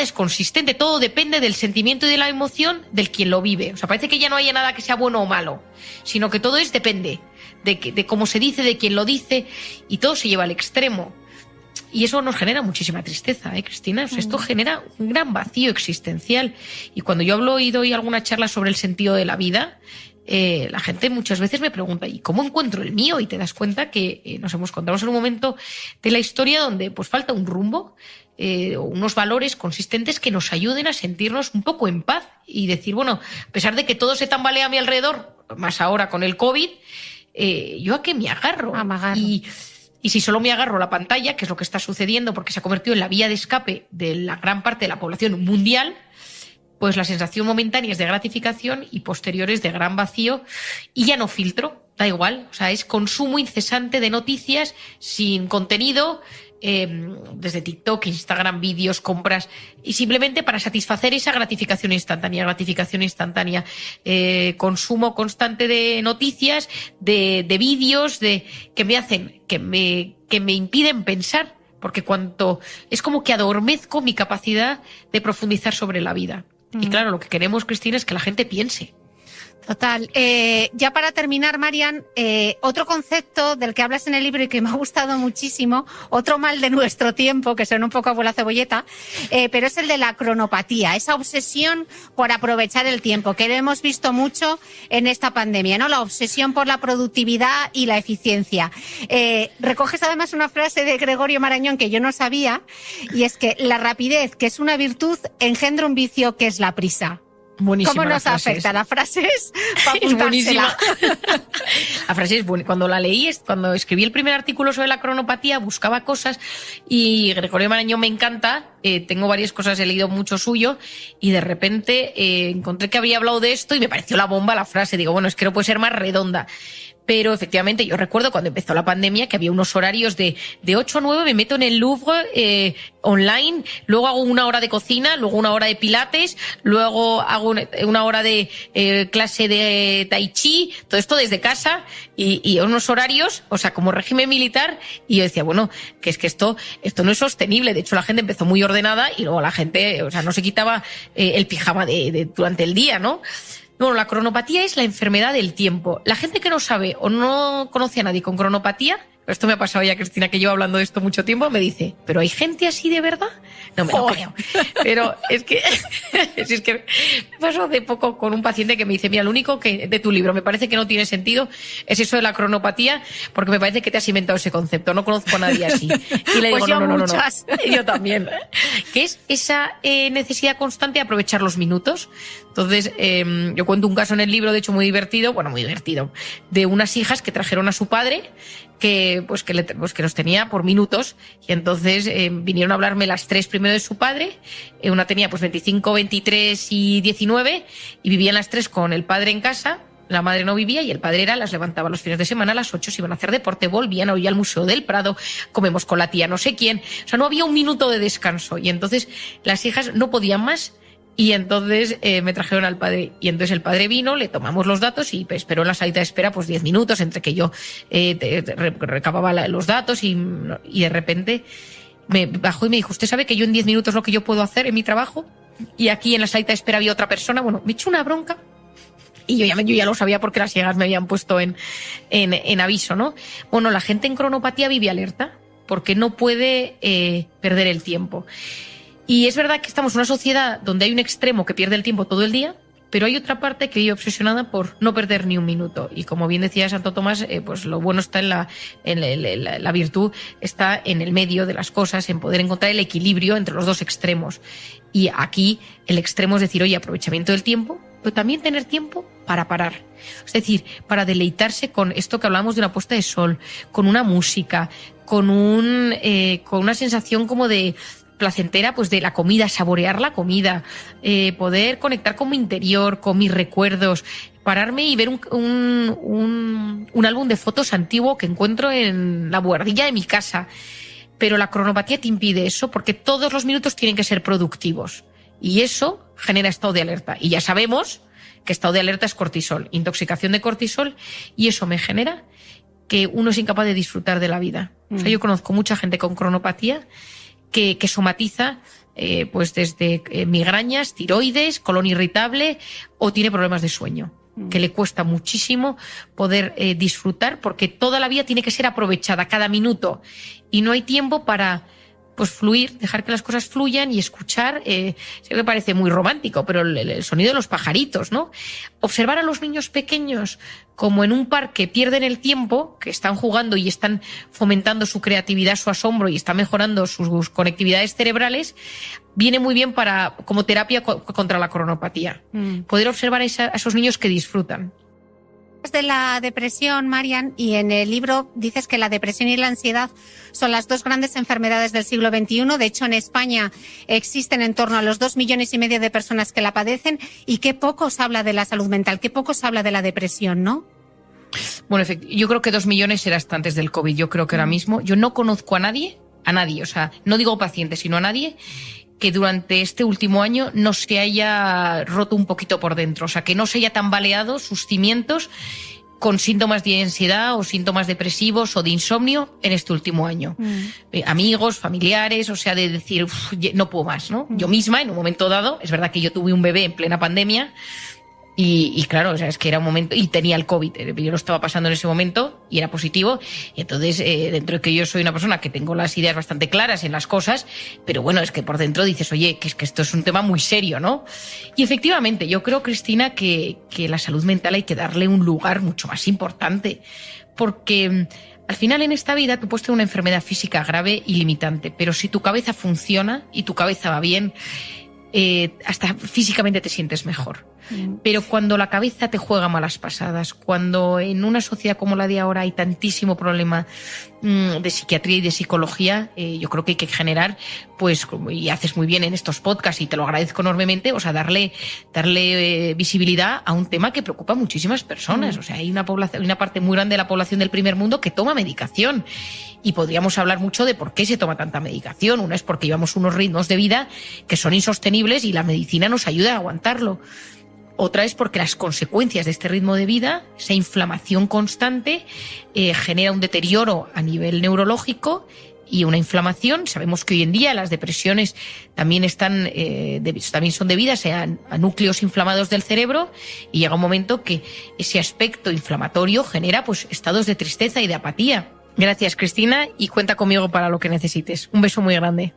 es consistente, todo depende del sentimiento y de la emoción del quien lo vive. O sea, parece que ya no haya nada que sea bueno o malo, sino que todo depende de cómo se dice, de quién lo dice, y todo se lleva al extremo. Y eso nos genera muchísima tristeza, Cristina. O sea, esto genera un gran vacío existencial. Y cuando yo hablo y doy alguna charla sobre el sentido de la vida, la gente muchas veces me pregunta, ¿y cómo encuentro el mío? Y te das cuenta que nos encontramos en un momento de la historia donde pues falta un rumbo, unos valores consistentes que nos ayuden a sentirnos un poco en paz y decir, bueno, a pesar de que todo se tambalea a mi alrededor, más ahora con el COVID, ¿yo a qué me agarro? Y si solo me agarro a la pantalla, que es lo que está sucediendo porque se ha convertido en la vía de escape de la gran parte de la población mundial, pues la sensación momentánea es de gratificación y posteriores de gran vacío, y ya no filtro, da igual. O sea, es consumo incesante de noticias sin contenido, desde TikTok, Instagram, vídeos, compras, y simplemente para satisfacer esa gratificación instantánea, consumo constante de noticias, de vídeos, que me hacen, que me impiden pensar, porque es como que adormezco mi capacidad de profundizar sobre la vida. Y claro, lo que queremos, Cristina, es que la gente piense. Total. Ya para terminar, Marian, otro concepto del que hablas en el libro y que me ha gustado muchísimo, otro mal de nuestro tiempo, que suena un poco abuela cebolleta, pero es el de la cronopatía, esa obsesión por aprovechar el tiempo, que lo hemos visto mucho en esta pandemia, ¿no? La obsesión por la productividad y la eficiencia. Recoges además una frase de Gregorio Marañón que yo no sabía, y es que la rapidez, que es una virtud, engendra un vicio que es la prisa. Buenísima. ¿Cómo nos afecta? La frase es para Es buenísima. apuntársela. La frase es buena. Cuando la leí, cuando escribí el primer artículo sobre la cronopatía, buscaba cosas y Gregorio Marañón me encanta. Tengo varias cosas, he leído mucho suyo y de repente encontré que había hablado de esto y me pareció la bomba la frase. Digo, bueno, es que no puede ser más redonda. Pero efectivamente yo recuerdo cuando empezó la pandemia que había unos horarios de 8 a 9 me meto en el Louvre online, luego hago una hora de cocina, luego una hora de pilates, luego hago una hora de clase de tai chi, todo esto desde casa y unos horarios, o sea, como régimen militar, y yo decía, bueno, que es que esto no es sostenible. De hecho, la gente empezó muy ordenada y luego la gente, o sea, no se quitaba el pijama durante el día, ¿no? Bueno, la cronopatía es la enfermedad del tiempo. La gente que no sabe o no conoce a nadie con cronopatía, esto me ha pasado ya, Cristina, que llevo hablando de esto mucho tiempo, me dice, ¿pero hay gente así de verdad? No me lo creo. Pero es que me pasó hace poco con un paciente que me dice, mira, lo único que de tu libro me parece que no tiene sentido es eso de la cronopatía, porque me parece que te has inventado ese concepto, no conozco a nadie así. Y le digo, pues no. Yo también. Que es esa necesidad constante de aprovechar los minutos. Entonces, yo cuento un caso en el libro, de hecho muy divertido, de unas hijas que trajeron a su padre, que los tenía por minutos, y entonces vinieron a hablarme las tres primero de su padre. Una tenía 25, 23 y 19, y vivían las tres con el padre en casa. La madre no vivía y el padre las levantaba los fines de semana a las 8, se iban a hacer deporte, volvían a ir al Museo del Prado, comemos con la tía no sé quién. O sea, no había un minuto de descanso, y entonces las hijas no podían más. Y entonces me trajeron al padre, y entonces el padre vino, le tomamos los datos y esperó en la salita de espera 10 minutos entre que yo recababa los datos y de repente me bajó y me dijo, ¿usted sabe que yo en 10 minutos lo que yo puedo hacer en mi trabajo? Y aquí en la salita de espera había otra persona. Bueno, me echó una bronca y yo ya lo sabía porque las ciegas me habían puesto en aviso, ¿no? Bueno, la gente en cronopatía vive alerta porque no puede perder el tiempo. Y es verdad que estamos en una sociedad donde hay un extremo que pierde el tiempo todo el día, pero hay otra parte que vive obsesionada por no perder ni un minuto. Y como bien decía Santo Tomás, pues lo bueno está la virtud está en el medio de las cosas, en poder encontrar el equilibrio entre los dos extremos. Y aquí el extremo es decir, oye, aprovechamiento del tiempo, pero también tener tiempo para parar. Es decir, para deleitarse con esto que hablamos de una puesta de sol, con una música, con una sensación como de placentera, pues de la comida, saborear la comida, poder conectar con mi interior, con mis recuerdos, pararme y ver un álbum de fotos antiguo que encuentro en la buhardilla de mi casa. Pero la cronopatía te impide eso porque todos los minutos tienen que ser productivos y eso genera estado de alerta. Y ya sabemos que estado de alerta es cortisol, intoxicación de cortisol, y eso me genera que uno es incapaz de disfrutar de la vida. O sea, yo conozco mucha gente con cronopatía que somatiza pues desde migrañas, tiroides, colon irritable o tiene problemas de sueño, que le cuesta muchísimo poder disfrutar porque toda la vida tiene que ser aprovechada, cada minuto, y no hay tiempo para pues fluir, dejar que las cosas fluyan y escuchar. Sé que parece muy romántico, pero el sonido de los pajaritos, ¿no? Observar a los niños pequeños como en un parque pierden el tiempo, que están jugando y están fomentando su creatividad, su asombro y están mejorando sus conectividades cerebrales, viene muy bien como terapia contra la cronopatía. Poder observar a esos niños que disfrutan. De la depresión, Marian, y en el libro dices que la depresión y la ansiedad son las dos grandes enfermedades del siglo XXI. De hecho, en España existen en torno a los 2,5 millones de personas que la padecen, y qué poco se habla de la salud mental, qué poco se habla de la depresión, ¿no? Bueno, yo creo que 2 millones era hasta antes del COVID. Yo creo que ahora mismo yo no conozco a nadie a nadie, o sea, no digo paciente, sino a nadie, que durante este último año no se haya roto un poquito por dentro, o sea, que no se haya tambaleado sus cimientos con síntomas de ansiedad o síntomas depresivos o de insomnio en este último año. Amigos, familiares, o sea, de decir, no puedo más, ¿no? Yo misma, en un momento dado, es verdad que yo tuve un bebé en plena pandemia y claro, o sea, es que era un momento, y tenía el COVID, yo lo estaba pasando en ese momento y era positivo, y entonces, dentro de que yo soy una persona que tengo las ideas bastante claras en las cosas, pero bueno, es que por dentro dices, oye, que es que esto es un tema muy serio, ¿no? Y efectivamente, yo creo, Cristina, que la salud mental hay que darle un lugar mucho más importante, porque al final en esta vida tú puedes tener una enfermedad física grave y limitante, pero si tu cabeza funciona y tu cabeza va bien, hasta físicamente te sientes mejor. Pero cuando la cabeza te juega malas pasadas, cuando en una sociedad como la de ahora hay tantísimo problema de psiquiatría y de psicología, yo creo que hay que generar, pues, y haces muy bien en estos podcasts y te lo agradezco enormemente, o sea, darle visibilidad a un tema que preocupa a muchísimas personas. O sea, hay una parte muy grande de la población del primer mundo que toma medicación. Y podríamos hablar mucho de por qué se toma tanta medicación. Una es porque llevamos unos ritmos de vida que son insostenibles y la medicina nos ayuda a aguantarlo. Otra es porque las consecuencias de este ritmo de vida, esa inflamación constante, genera un deterioro a nivel neurológico y una inflamación. Sabemos que hoy en día las depresiones también también son debidas a núcleos inflamados del cerebro, y llega un momento que ese aspecto inflamatorio genera, pues, estados de tristeza y de apatía. Gracias, Cristina, y cuenta conmigo para lo que necesites. Un beso muy grande.